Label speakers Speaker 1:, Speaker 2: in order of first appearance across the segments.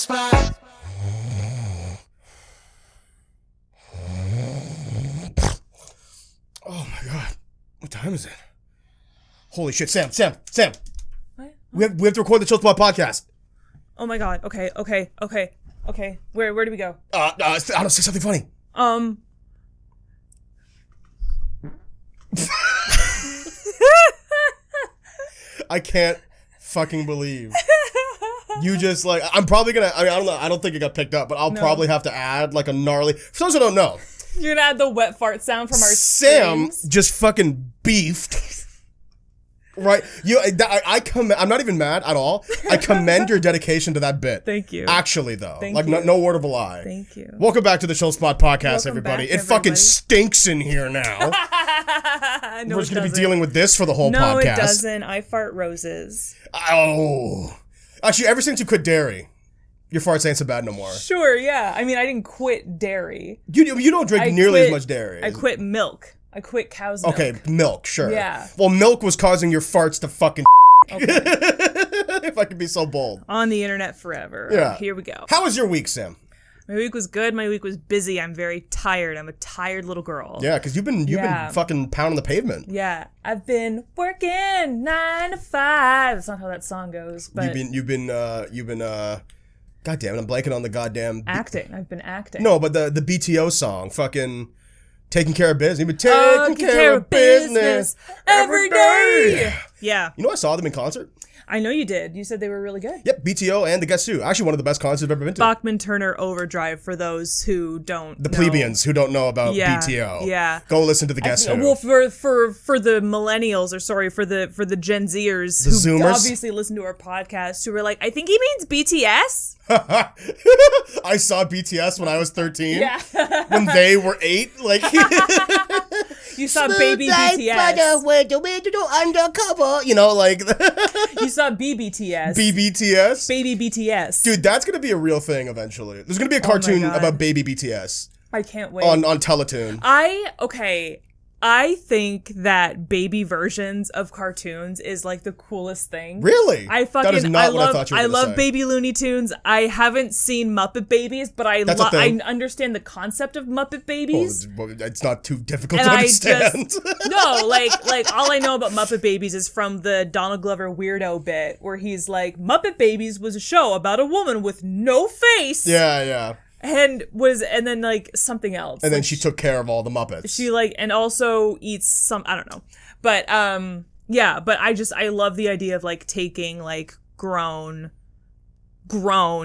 Speaker 1: Spot. Oh my god. What time is it? Holy shit, Sam.
Speaker 2: What?
Speaker 1: We have to record the Chill Spot podcast.
Speaker 2: Oh my god. Okay. Where do we go?
Speaker 1: I don't know, say something funny. I can't fucking believe you just like. I'm probably gonna. I mean, I don't know. I don't think it got picked up, but I'll probably have to add like a gnarly. For those who don't know,
Speaker 2: You're gonna add the wet fart sound from our
Speaker 1: Sam
Speaker 2: streams?
Speaker 1: just fucking beefed. Right, I'm not even mad at all. I commend your dedication to that bit.
Speaker 2: Thank you.
Speaker 1: Actually, though,
Speaker 2: Thank
Speaker 1: like
Speaker 2: you.
Speaker 1: no word of a lie.
Speaker 2: Thank you.
Speaker 1: Welcome back to the Chill Spot podcast,
Speaker 2: Welcome
Speaker 1: everybody.
Speaker 2: back,
Speaker 1: It fucking
Speaker 2: everybody.
Speaker 1: stinks in here now.
Speaker 2: No,
Speaker 1: We're just gonna be dealing with this for the whole
Speaker 2: No,
Speaker 1: podcast.
Speaker 2: it doesn't. I fart roses.
Speaker 1: Oh, actually, ever since you quit dairy, your farts ain't so bad no more.
Speaker 2: Sure, yeah. I mean, I didn't quit dairy.
Speaker 1: You don't drink
Speaker 2: I
Speaker 1: nearly
Speaker 2: quit-
Speaker 1: as much dairy.
Speaker 2: I quit milk. I quit cow's milk.
Speaker 1: Okay, milk, sure.
Speaker 2: Yeah.
Speaker 1: Well, milk was causing your farts to fucking.
Speaker 2: Okay.
Speaker 1: If I could be so bold.
Speaker 2: On the internet forever.
Speaker 1: Yeah.
Speaker 2: Here we go.
Speaker 1: How was your week, Sam?
Speaker 2: My week was good. My week was busy. I'm very tired. I'm a tired little girl.
Speaker 1: Yeah, because you've been fucking pounding the pavement.
Speaker 2: Yeah. I've been working 9 to 5. That's not how that song goes, but
Speaker 1: You've been God damn it, I'm blanking on the goddamn
Speaker 2: acting. I've been acting.
Speaker 1: No, but the BTO song, fucking taking care of business. You've been taking care of business every day.
Speaker 2: Yeah.
Speaker 1: You know, I saw them in concert.
Speaker 2: I know you did. You said they were really good.
Speaker 1: Yep, BTO and the Guess Who. Actually, one of the best concerts I've ever been to.
Speaker 2: Bachman Turner Overdrive for those who don't
Speaker 1: The
Speaker 2: know.
Speaker 1: plebeians who don't know about
Speaker 2: Yeah,
Speaker 1: BTO.
Speaker 2: yeah.
Speaker 1: Go listen to the Guess Who.
Speaker 2: Well, for the millennials, or sorry, for the Gen Zers
Speaker 1: The
Speaker 2: who
Speaker 1: Zoomers?
Speaker 2: obviously listen to our podcast, who were like, I think he means BTS.
Speaker 1: I saw BTS when I was 13.
Speaker 2: Yeah.
Speaker 1: When they were 8. Like,
Speaker 2: You saw baby BTS.
Speaker 1: Undercover. You know, like
Speaker 2: You saw BBTS.
Speaker 1: BBTS.
Speaker 2: Baby BTS.
Speaker 1: Dude, that's gonna be a real thing eventually. There's gonna be a cartoon
Speaker 2: God.
Speaker 1: about baby BTS
Speaker 2: I can't wait.
Speaker 1: on Teletoon.
Speaker 2: I think that baby versions of cartoons is like the coolest thing.
Speaker 1: Really?
Speaker 2: That
Speaker 1: is not what I thought you were
Speaker 2: I
Speaker 1: gonna
Speaker 2: love
Speaker 1: say.
Speaker 2: Baby Looney Tunes. I haven't seen Muppet Babies, but I
Speaker 1: That's a thing.
Speaker 2: understand the concept of Muppet
Speaker 1: Well,
Speaker 2: Babies.
Speaker 1: it's not too difficult
Speaker 2: And
Speaker 1: to
Speaker 2: I
Speaker 1: understand.
Speaker 2: No, like all I know about Muppet Babies is from the Donald Glover weirdo bit where he's like, Muppet Babies was a show about a woman with no face.
Speaker 1: yeah.
Speaker 2: And then like something else.
Speaker 1: And then
Speaker 2: Like,
Speaker 1: she took care of all the Muppets.
Speaker 2: she like, and also eats some, I don't know. But yeah, but I love the idea of like taking like grown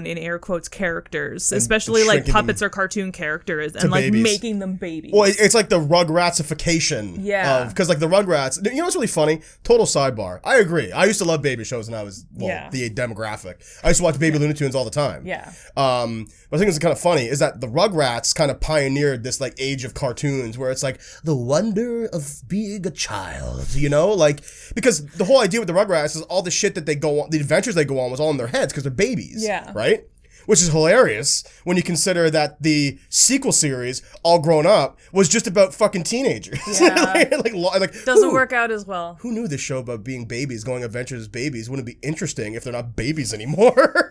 Speaker 2: in air quotes characters, especially like
Speaker 1: shrinking
Speaker 2: puppets or cartoon characters, and like
Speaker 1: babies.
Speaker 2: making them babies.
Speaker 1: Well, it's like the Rugratsification.
Speaker 2: Yeah.
Speaker 1: Because like the Rugrats, you know what's really funny? Total sidebar. I agree. I used to love baby shows when I was, the demographic. I used to watch Baby Looney Tunes all the time.
Speaker 2: Yeah.
Speaker 1: But I think it's kind of funny is that the Rugrats kind of pioneered this like age of cartoons where it's like the wonder of being a child, you know? Like, because the whole idea with the Rugrats is all the shit that they go on, the adventures they go on was all in their heads because they're babies.
Speaker 2: Yeah.
Speaker 1: Right? Which is hilarious when you consider that the sequel series, All Grown Up, was just about fucking teenagers.
Speaker 2: Yeah.
Speaker 1: like
Speaker 2: Doesn't work out as well.
Speaker 1: Who knew this show about being babies, going adventures as babies, wouldn't be interesting if they're not babies anymore?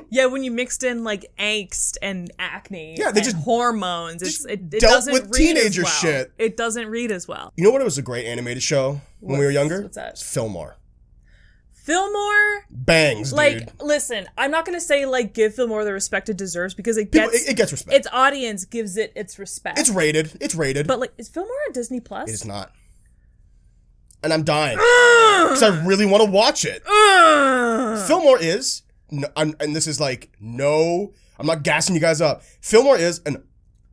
Speaker 2: Yeah, when you mixed in like angst and acne,
Speaker 1: Yeah, they
Speaker 2: and
Speaker 1: just
Speaker 2: hormones, it
Speaker 1: dealt
Speaker 2: doesn't
Speaker 1: with
Speaker 2: read
Speaker 1: teenager
Speaker 2: as well.
Speaker 1: shit.
Speaker 2: It doesn't read as well.
Speaker 1: You know what? It was a great animated show when we were younger?
Speaker 2: What's that?
Speaker 1: It's Fillmore.
Speaker 2: Fillmore,
Speaker 1: Bangs,
Speaker 2: like,
Speaker 1: dude.
Speaker 2: listen, I'm not gonna say like give Fillmore the respect it deserves because it gets
Speaker 1: It gets respect.
Speaker 2: its audience gives it its respect.
Speaker 1: It's rated.
Speaker 2: But like, is Fillmore on Disney Plus?
Speaker 1: It is not. And I'm dying because I really want to watch it. Fillmore is, and this is like, no, I'm not gassing you guys up. Fillmore is an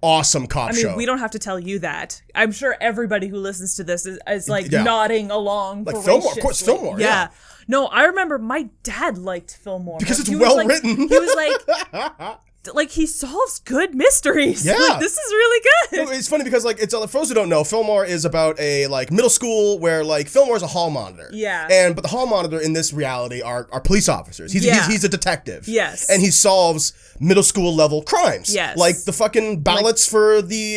Speaker 1: awesome cop show.
Speaker 2: We don't have to tell you that. I'm sure everybody who listens to this is like
Speaker 1: Yeah.
Speaker 2: nodding along.
Speaker 1: Like Fillmore, of course,
Speaker 2: voraciously.
Speaker 1: Fillmore, yeah.
Speaker 2: No, I remember my dad liked Fillmore.
Speaker 1: Because it's
Speaker 2: He was
Speaker 1: well
Speaker 2: like-
Speaker 1: written.
Speaker 2: He was like, like he solves good mysteries.
Speaker 1: Yeah.
Speaker 2: Like, this is really good.
Speaker 1: No, it's funny because like it's for those who don't know, Fillmore is about a like middle school where like Fillmore is a hall monitor.
Speaker 2: Yeah.
Speaker 1: But the hall monitor in this reality are police officers. He's a detective.
Speaker 2: Yes.
Speaker 1: And he solves middle school level crimes.
Speaker 2: Yes.
Speaker 1: Like the fucking ballots for the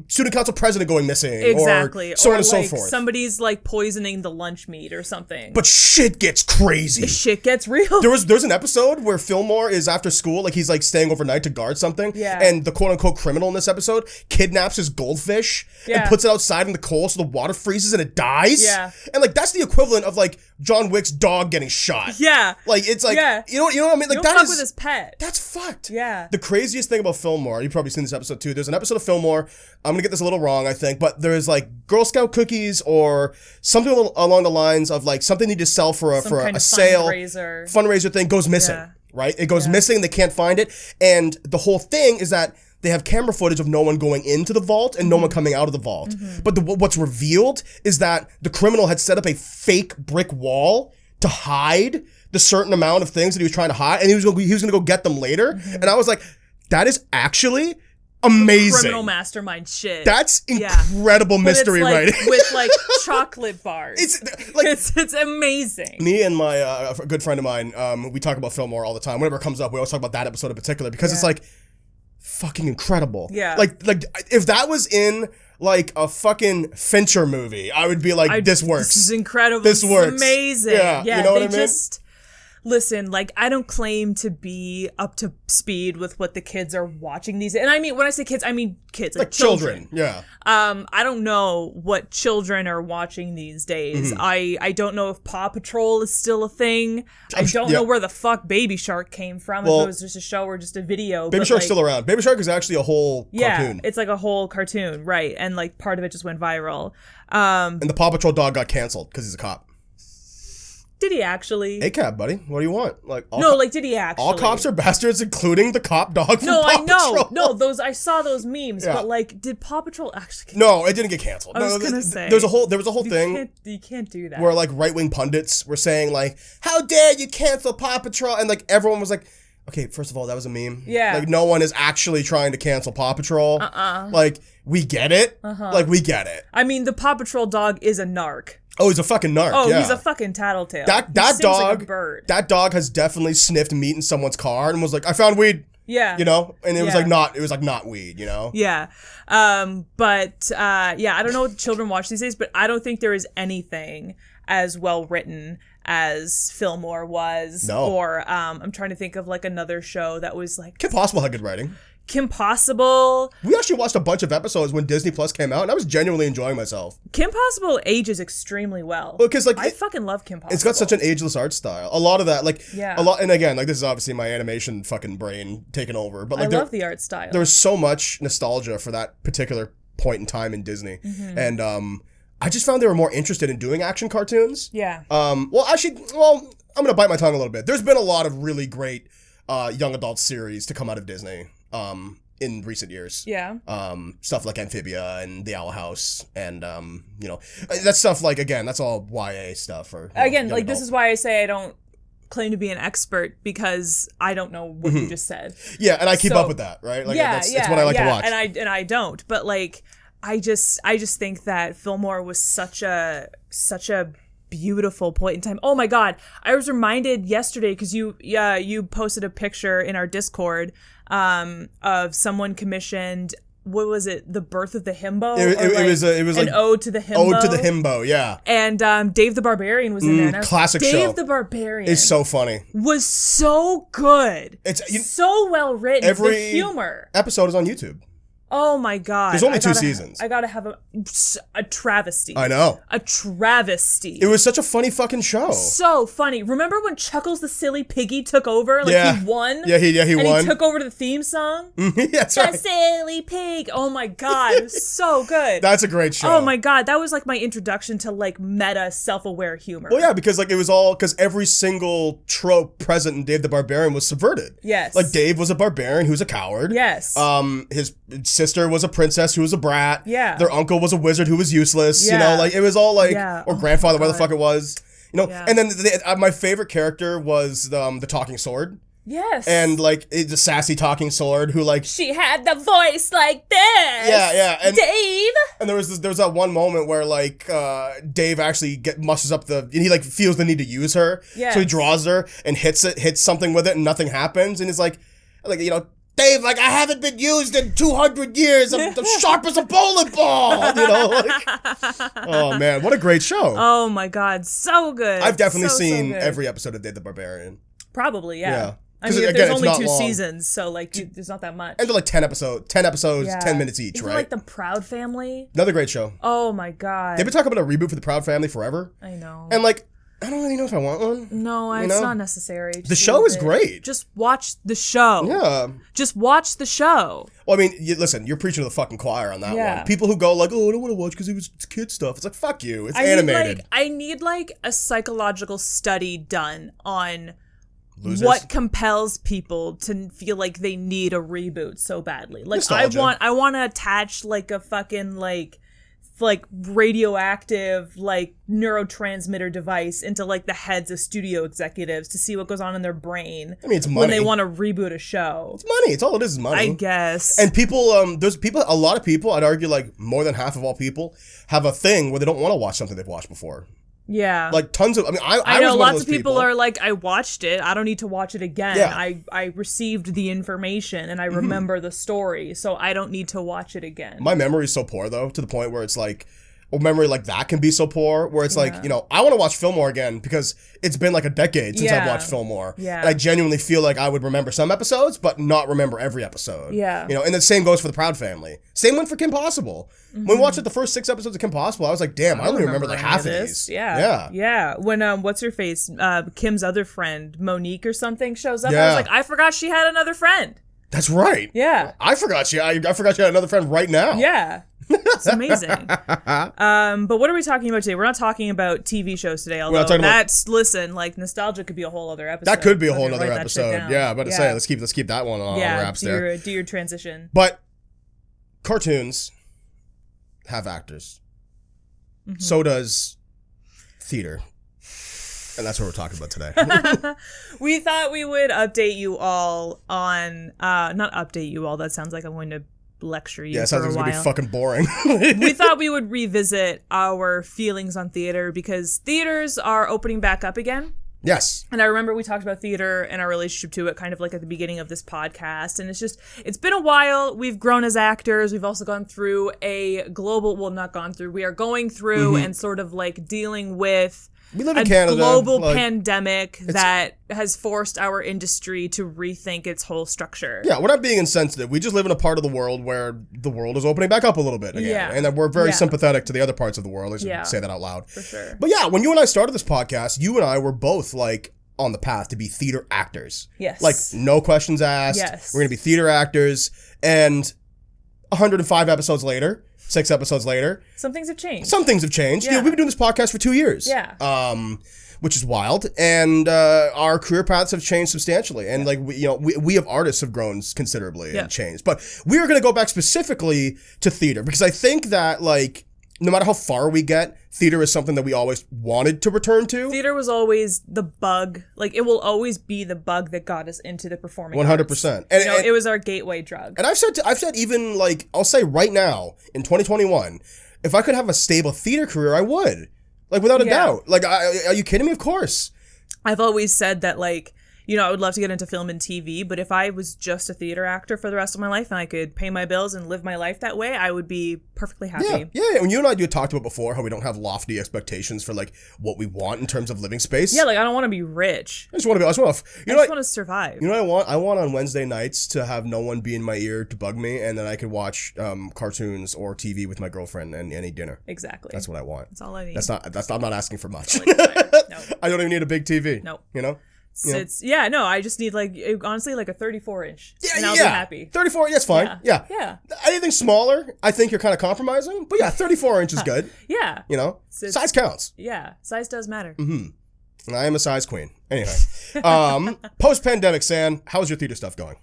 Speaker 1: student council president going missing.
Speaker 2: Exactly.
Speaker 1: Or so on and
Speaker 2: like
Speaker 1: so forth.
Speaker 2: Somebody's like poisoning the lunch meat or something.
Speaker 1: But shit gets crazy.
Speaker 2: Shit gets real.
Speaker 1: There's an episode where Fillmore is after school, like he's like staying overnight to guard something.
Speaker 2: Yeah.
Speaker 1: And the quote unquote criminal in this episode kidnaps his goldfish and puts it outside in the cold so the water freezes and it dies.
Speaker 2: Yeah.
Speaker 1: And like that's the equivalent of like John Wick's dog getting shot.
Speaker 2: Yeah.
Speaker 1: Like it's like you know what I mean? Like
Speaker 2: don't
Speaker 1: that
Speaker 2: fuck
Speaker 1: is
Speaker 2: with his pet.
Speaker 1: that's fucked.
Speaker 2: Yeah.
Speaker 1: The craziest thing about Fillmore, you've probably seen this episode too. There's an episode of Fillmore. I'm gonna get this a little wrong, I think, but there's like Girl Scout cookies or something along the lines of like something you need to sell for a sale fundraiser thing goes missing.
Speaker 2: Yeah.
Speaker 1: Right? It goes missing. They can't find it. And the whole thing is that they have camera footage of no one going into the vault and no one coming out of the vault. But what's revealed is that the criminal had set up a fake brick wall to hide the certain amount of things that he was trying to hide. And he was going to go get them later. And I was like, that is actually amazing.
Speaker 2: Criminal mastermind shit.
Speaker 1: That's incredible mystery writing.
Speaker 2: With like chocolate bars.
Speaker 1: It's like
Speaker 2: it's amazing.
Speaker 1: Me and my a good friend of mine, we talk about Fillmore all the time. Whenever it comes up, we always talk about that episode in particular because it's like fucking incredible.
Speaker 2: Yeah.
Speaker 1: Like if that was in like a fucking Fincher movie, I would be like, this works.
Speaker 2: This is incredible.
Speaker 1: This works.
Speaker 2: Amazing.
Speaker 1: Yeah. You know what I mean?
Speaker 2: Listen, like, I don't claim to be up to speed with what the kids are watching these. And I mean, when I say kids, I mean kids, like children.
Speaker 1: Yeah.
Speaker 2: I don't know what children are watching these days. I don't know if Paw Patrol is still a thing. I don't know where the fuck Baby Shark came from. If it was just a show or just a video.
Speaker 1: Baby Shark's still around. Baby Shark is actually a whole cartoon.
Speaker 2: Yeah, it's like a whole cartoon, right? And like part of it just went viral.
Speaker 1: And the Paw Patrol dog got canceled because he's a cop.
Speaker 2: Did he actually?
Speaker 1: ACAB, buddy. What do you want? Like
Speaker 2: did he actually?
Speaker 1: All cops are bastards, including the cop dog from Paw Patrol.
Speaker 2: No, I saw those memes, but like, did Paw Patrol actually?
Speaker 1: No, it didn't get canceled.
Speaker 2: I was gonna say
Speaker 1: there was a whole thing.
Speaker 2: You can't do that.
Speaker 1: Where like right-wing pundits were saying like, "How dare you cancel Paw Patrol?" And like everyone was like, "Okay, first of all, that was a meme.
Speaker 2: Yeah.
Speaker 1: Like no one is actually trying to cancel Paw Patrol. Like we get it. Like we get it.
Speaker 2: I mean, the Paw Patrol dog is a narc.
Speaker 1: Oh, he's a fucking narc.
Speaker 2: Oh,
Speaker 1: yeah.
Speaker 2: he's a fucking tattletale.
Speaker 1: That dog,
Speaker 2: like a bird.
Speaker 1: That dog has definitely sniffed meat in someone's car and was like, "I found weed."
Speaker 2: Yeah.
Speaker 1: You know, and it was like not weed. You know.
Speaker 2: Yeah. I don't know what children watch these days, but I don't think there is anything as well written as Fillmore was.
Speaker 1: No.
Speaker 2: Or I'm trying to think of like another show that was like
Speaker 1: Kim Possible had good writing.
Speaker 2: Kim Possible.
Speaker 1: We actually watched a bunch of episodes when Disney Plus came out, and I was genuinely enjoying myself.
Speaker 2: Kim Possible ages extremely well.
Speaker 1: Because like
Speaker 2: I fucking love Kim Possible.
Speaker 1: It's got such an ageless art style. A lot of that, like
Speaker 2: a
Speaker 1: lot, and again, like this is obviously my animation fucking brain taking over. But like,
Speaker 2: I love the art style.
Speaker 1: There was so much nostalgia for that particular point in time in Disney, and I just found they were more interested in doing action cartoons.
Speaker 2: Yeah.
Speaker 1: I'm gonna bite my tongue a little bit. There's been a lot of really great young adult series to come out of Disney. In recent years.
Speaker 2: Yeah.
Speaker 1: Stuff like Amphibia and The Owl House and, that stuff, like, again, that's all YA stuff. Or
Speaker 2: again, like, this is why I say I don't claim to be an expert because I don't know what you just said.
Speaker 1: Yeah, and I keep up with that, right? Like, it's what I like to watch.
Speaker 2: And I don't. But, like, I just think that Fillmore was such a beautiful point in time. Oh my God. I was reminded yesterday because you posted a picture in our Discord of someone commissioned, what was it? The Birth of the Himbo?
Speaker 1: It was
Speaker 2: an
Speaker 1: like
Speaker 2: ode to the Himbo.
Speaker 1: Ode to the Himbo, yeah.
Speaker 2: And Dave the Barbarian was in there. And
Speaker 1: classic show.
Speaker 2: Dave the Barbarian
Speaker 1: is so funny.
Speaker 2: Was so good.
Speaker 1: It's
Speaker 2: so well written.
Speaker 1: Every
Speaker 2: the humor.
Speaker 1: Episode is on YouTube.
Speaker 2: Oh my God.
Speaker 1: There's only 2 seasons.
Speaker 2: I gotta have a travesty.
Speaker 1: I know.
Speaker 2: A travesty.
Speaker 1: It was such a funny fucking show.
Speaker 2: So funny. Remember when Chuckles the Silly Piggy took over? Like he won?
Speaker 1: Yeah, he
Speaker 2: and
Speaker 1: won.
Speaker 2: And he took over the theme song?
Speaker 1: That's
Speaker 2: the
Speaker 1: right.
Speaker 2: Silly Pig. Oh my God. It was so good.
Speaker 1: That's a great show.
Speaker 2: Oh my God. That was like my introduction to like meta self-aware humor.
Speaker 1: Well, yeah, because like it was all, because every single trope present in Dave the Barbarian was subverted.
Speaker 2: Yes.
Speaker 1: Like Dave was a barbarian who's a coward.
Speaker 2: Yes.
Speaker 1: His sister was a princess who was a brat.
Speaker 2: Yeah.
Speaker 1: Their uncle was a wizard who was useless.
Speaker 2: Yeah.
Speaker 1: You know, like it was all like, or grandfather, where the
Speaker 2: God.
Speaker 1: fuck it was. You know, and then my favorite character was the talking sword.
Speaker 2: Yes.
Speaker 1: And like it's a sassy talking sword who like
Speaker 2: she had the voice like this.
Speaker 1: Yeah, and
Speaker 2: Dave.
Speaker 1: And there was that one moment where like Dave actually mushes up and he like feels the need to use her.
Speaker 2: Yes.
Speaker 1: So he draws her and hits something with it and nothing happens and he's like Dave, like I haven't been used in 200 years. I'm sharp as a bowling ball. Oh man, what a great show.
Speaker 2: Oh my God, so good.
Speaker 1: I've definitely seen every episode of Dave the Barbarian.
Speaker 2: Probably, yeah. I mean,
Speaker 1: again,
Speaker 2: there's only 2
Speaker 1: long.
Speaker 2: seasons, so like there's not that much.
Speaker 1: And they're like 10 episodes, 10 minutes each,
Speaker 2: Even
Speaker 1: right?
Speaker 2: like the Proud Family.
Speaker 1: Another great show.
Speaker 2: Oh my God.
Speaker 1: They've been talking about a reboot for the Proud Family forever.
Speaker 2: I know.
Speaker 1: And like, I don't really know if I want one.
Speaker 2: No, it's not necessary.
Speaker 1: The show is great.
Speaker 2: Just watch the show.
Speaker 1: Yeah.
Speaker 2: Just watch the show.
Speaker 1: Well, I mean, listen, you're preaching to the fucking choir on that one. People who go like, oh, I don't want to watch because it's kid stuff. It's like, fuck you. It's animated.
Speaker 2: I need like a psychological study done on
Speaker 1: Losers?
Speaker 2: What compels people to feel like they need a reboot so badly. Like
Speaker 1: Nostalgia.
Speaker 2: I want to attach like a fucking like radioactive like neurotransmitter device into like the heads of studio executives to see what goes on in their brain.
Speaker 1: I mean, it's money.
Speaker 2: When they want to reboot a show.
Speaker 1: It's money. It's all it is money.
Speaker 2: I guess.
Speaker 1: And people, a lot of people, I'd argue like more than half of all people have a thing where they don't want to watch something they've watched before.
Speaker 2: Yeah.
Speaker 1: Like tons of, I
Speaker 2: know
Speaker 1: was one
Speaker 2: lots
Speaker 1: of
Speaker 2: of
Speaker 1: those
Speaker 2: people are like, I watched it. I don't need to watch it again.
Speaker 1: Yeah.
Speaker 2: I received the information and I remember the story, so I don't need to watch it again.
Speaker 1: My memory is so poor though, to the point where it's like, or memory like that can be so poor where it's like, I want to watch Fillmore again because it's been like a decade since I've watched Fillmore.
Speaker 2: Yeah.
Speaker 1: And I genuinely feel like I would remember some episodes, but not remember every episode.
Speaker 2: Yeah.
Speaker 1: And the same goes for the Proud Family. Same one for Kim Possible. When we watched the first 6 episodes of Kim Possible, I was like, damn, I only remember like half of these.
Speaker 2: Yeah. When what's her face? Kim's other friend, Monique or something, shows up.
Speaker 1: Yeah.
Speaker 2: I was like, I forgot she had another friend.
Speaker 1: That's right.
Speaker 2: Yeah.
Speaker 1: I forgot she had another friend right now.
Speaker 2: Yeah. It's amazing. But what are we talking about today? We're not talking about TV shows today, although like nostalgia could be a whole other episode.
Speaker 1: That could be a whole other episode. Yeah, but say let's keep that one on wraps there.
Speaker 2: Do your transition.
Speaker 1: But cartoons have actors. Mm-hmm. So does theater. And that's what we're talking about today.
Speaker 2: We thought we would update you all on not update you all, that sounds like I'm going to lecture you for a while. Yeah, it sounds like it's going to be fucking boring. We thought we would revisit our feelings on theater because theaters are opening back up again.
Speaker 1: Yes.
Speaker 2: And I remember we talked about theater and our relationship to it kind of like at the beginning of this podcast. And it's been a while. We've grown as actors. We've also gone through we are going through and sort of like dealing with
Speaker 1: we live in Canada,
Speaker 2: global pandemic that has forced our industry to rethink its whole structure.
Speaker 1: Yeah, we're not being insensitive. We just live in a part of the world where the world is opening back up a little bit again. Yeah. And that we're very sympathetic to the other parts of the world. I should say that out loud.
Speaker 2: For sure.
Speaker 1: But yeah, when you and I started this podcast, you and I were both like on the path to be theater actors.
Speaker 2: Yes.
Speaker 1: Like no questions asked.
Speaker 2: Yes.
Speaker 1: We're going to be theater actors. And 105 episodes later, 6 episodes later,
Speaker 2: some things have changed.
Speaker 1: Yeah. We've been doing this podcast for 2 years.
Speaker 2: Yeah.
Speaker 1: Which is wild. And our career paths have changed substantially. And like we have artists have grown considerably and changed. But we are going to go back specifically to theater because I think that like no matter how far we get, theater is something that we always wanted to return to.
Speaker 2: Theater was always the bug. Like, it will always be the bug that got us into the performing
Speaker 1: 100%.
Speaker 2: arts. And it was our gateway drug.
Speaker 1: And I've said even, like, I'll say right now, in 2021, if I could have a stable theater career, I would. Like, without a doubt. Like, are you kidding me? Of course.
Speaker 2: I've always said that, like, I would love to get into film and TV, but if I was just a theater actor for the rest of my life and I could pay my bills and live my life that way, I would be perfectly happy.
Speaker 1: Yeah. When you and I talked about before how we don't have lofty expectations for like what we want in terms of living space.
Speaker 2: Yeah, like I don't want to be rich.
Speaker 1: I just want
Speaker 2: to survive.
Speaker 1: You know what I want? I want on Wednesday nights to have no one be in my ear to bug me, and then I could watch cartoons or TV with my girlfriend and eat dinner.
Speaker 2: Exactly.
Speaker 1: That's what I want.
Speaker 2: That's all I need.
Speaker 1: I'm not asking for much.
Speaker 2: No.
Speaker 1: I don't even need a big TV.
Speaker 2: No.
Speaker 1: I
Speaker 2: just need like honestly like a 34-inch.
Speaker 1: Yeah,
Speaker 2: and I'll be happy.
Speaker 1: 34, that's fine.
Speaker 2: Yeah.
Speaker 1: Anything smaller, I think you're kind of compromising. But yeah, 34 inch is good.
Speaker 2: Yeah.
Speaker 1: Size counts.
Speaker 2: Yeah, size does matter.
Speaker 1: Mm-hmm. I am a size queen. Anyway, post-pandemic, San, how's your theater stuff going?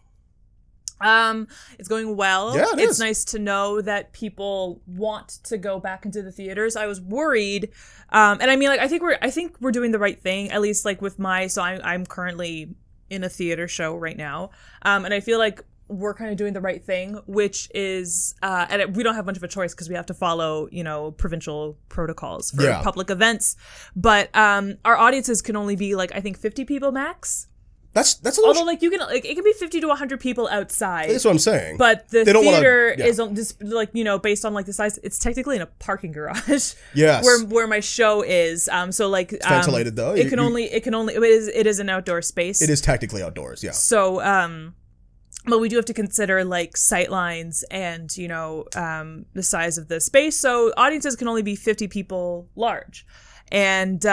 Speaker 2: It's going well.
Speaker 1: Yeah,
Speaker 2: it's nice to know that people want to go back into the theaters. I was worried, and I mean, like, I think we're doing the right thing, at least like with I'm currently in a theater show right now. And I feel like we're kind of doing the right thing, which is, we don't have much of a choice because we have to follow, provincial protocols for public events. But our audiences can only be like, I think 50 people max.
Speaker 1: That's a little.
Speaker 2: Although, like, you can, like, it can be 50 to 100 people outside.
Speaker 1: That's what I'm saying.
Speaker 2: But the theater is just, like, based on, like, the size, it's technically in a parking garage.
Speaker 1: Yes.
Speaker 2: Where my show is. So, like,
Speaker 1: it's ventilated though.
Speaker 2: It is an outdoor space.
Speaker 1: It is technically outdoors. Yeah.
Speaker 2: So, but we do have to consider, like, sight lines and, the size of the space. So audiences can only be 50 people large. And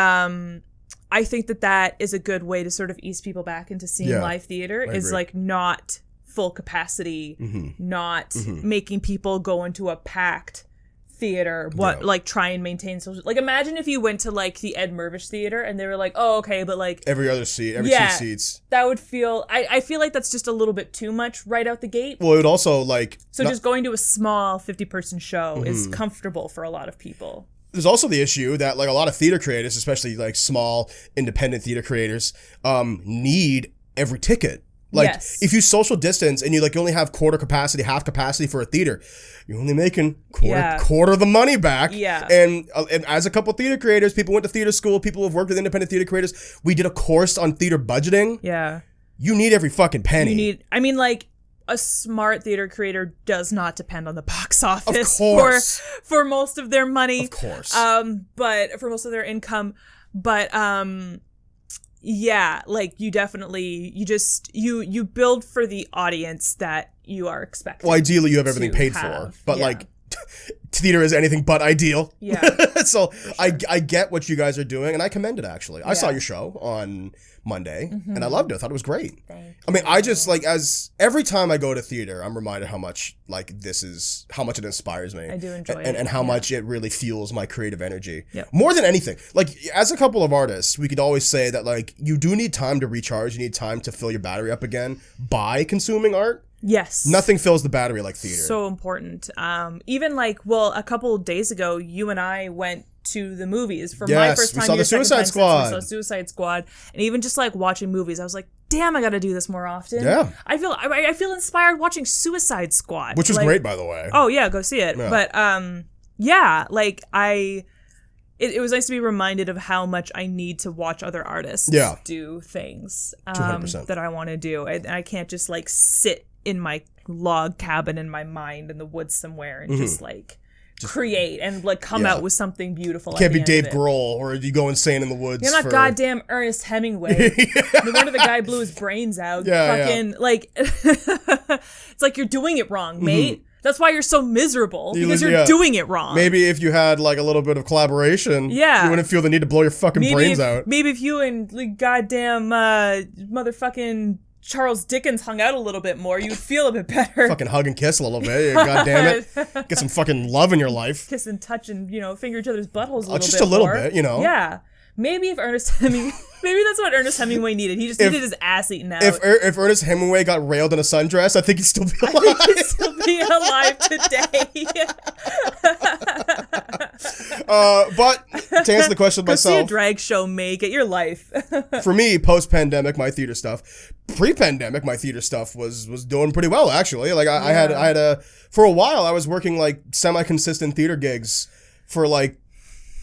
Speaker 2: I think that is a good way to sort of ease people back into seeing live theater is, like, not full capacity, not making people go into a packed theater, like, try and maintain social. Like, imagine if you went to, like, the Ed Mirvish Theater and they were like, oh, okay, but, like,
Speaker 1: every two seats.
Speaker 2: That would feel, I feel like that's just a little bit too much right out the gate.
Speaker 1: Well, it would also, like,
Speaker 2: just going to a small 50-person show is comfortable for a lot of people.
Speaker 1: There's also the issue that, like, a lot of theater creators, especially, like, small independent theater creators, need every ticket. Like, if you social distance and you, like, you only have quarter capacity, half capacity for a theater, you're only making quarter of the money back.
Speaker 2: Yeah.
Speaker 1: And as a couple theater creators, people went to theater school, people who have worked with independent theater creators, we did a course on theater budgeting.
Speaker 2: Yeah.
Speaker 1: You need every fucking penny.
Speaker 2: Like, a smart theater creator does not depend on the box office for most of their money.
Speaker 1: Of course.
Speaker 2: But for most of their income. But like, you definitely you build for the audience that you are expecting.
Speaker 1: Well, ideally you have everything paid for. But like, theater is anything but ideal.
Speaker 2: Yeah.
Speaker 1: So sure. I get what you guys are doing, and I commend it, actually. I saw your show on Monday, and I loved it. I thought it was great. I mean, I just, like, as every time I go to theater, I'm reminded how much, like, how much it inspires me.
Speaker 2: I do enjoy it.
Speaker 1: And how much it really fuels my creative energy.
Speaker 2: Yep.
Speaker 1: More than anything. Like, as a couple of artists, we could always say that, like, you do need time to recharge. You need time to fill your battery up again by consuming art.
Speaker 2: Yes.
Speaker 1: Nothing fills the battery like theater.
Speaker 2: So important. Even, like, a couple of days ago, you and I went to the movies for my first time.
Speaker 1: We saw the Suicide Squad.
Speaker 2: We saw Suicide Squad, and even just, like, watching movies, I was like, "Damn, I got to do this more often."
Speaker 1: Yeah,
Speaker 2: I feel inspired watching Suicide Squad,
Speaker 1: which was great, by the way.
Speaker 2: Oh yeah, go see it. Yeah. But like, it was nice to be reminded of how much I need to watch other artists do things that I want to do. I can't just, like, sit in my log cabin in my mind in the woods somewhere and just, like, create and, like, come out with something beautiful.
Speaker 1: You can't be Dave Grohl, or you go insane in the woods.
Speaker 2: You're not goddamn Ernest Hemingway. No wonder the guy blew his brains out. Like, it's like, you're doing it wrong, mate. That's why you're so miserable, because you're doing it wrong.
Speaker 1: Maybe if you had, like, a little bit of collaboration, you wouldn't feel the need to blow your fucking brains out.
Speaker 2: Maybe if you and, like, goddamn motherfucking Charles Dickens hung out a little bit more, you'd feel a bit better.
Speaker 1: Fucking hug and kiss a little bit. God damn it. Get some fucking love in your life.
Speaker 2: Kiss and touch and, finger each other's buttholes a little bit.
Speaker 1: Just a little bit,
Speaker 2: Yeah. Maybe if maybe that's what Ernest Hemingway needed. He just needed his ass eaten out.
Speaker 1: If Ernest Hemingway got railed in a sundress, I think he'd still be alive.
Speaker 2: I think he'd still be alive today.
Speaker 1: But to answer the question myself,
Speaker 2: go see a drag show, May. Get your life.
Speaker 1: For me, post-pandemic, my theater stuff. Pre-pandemic, my theater stuff was doing pretty well, actually. Like, I had for a while, I was working, like, semi-consistent theater gigs for, like,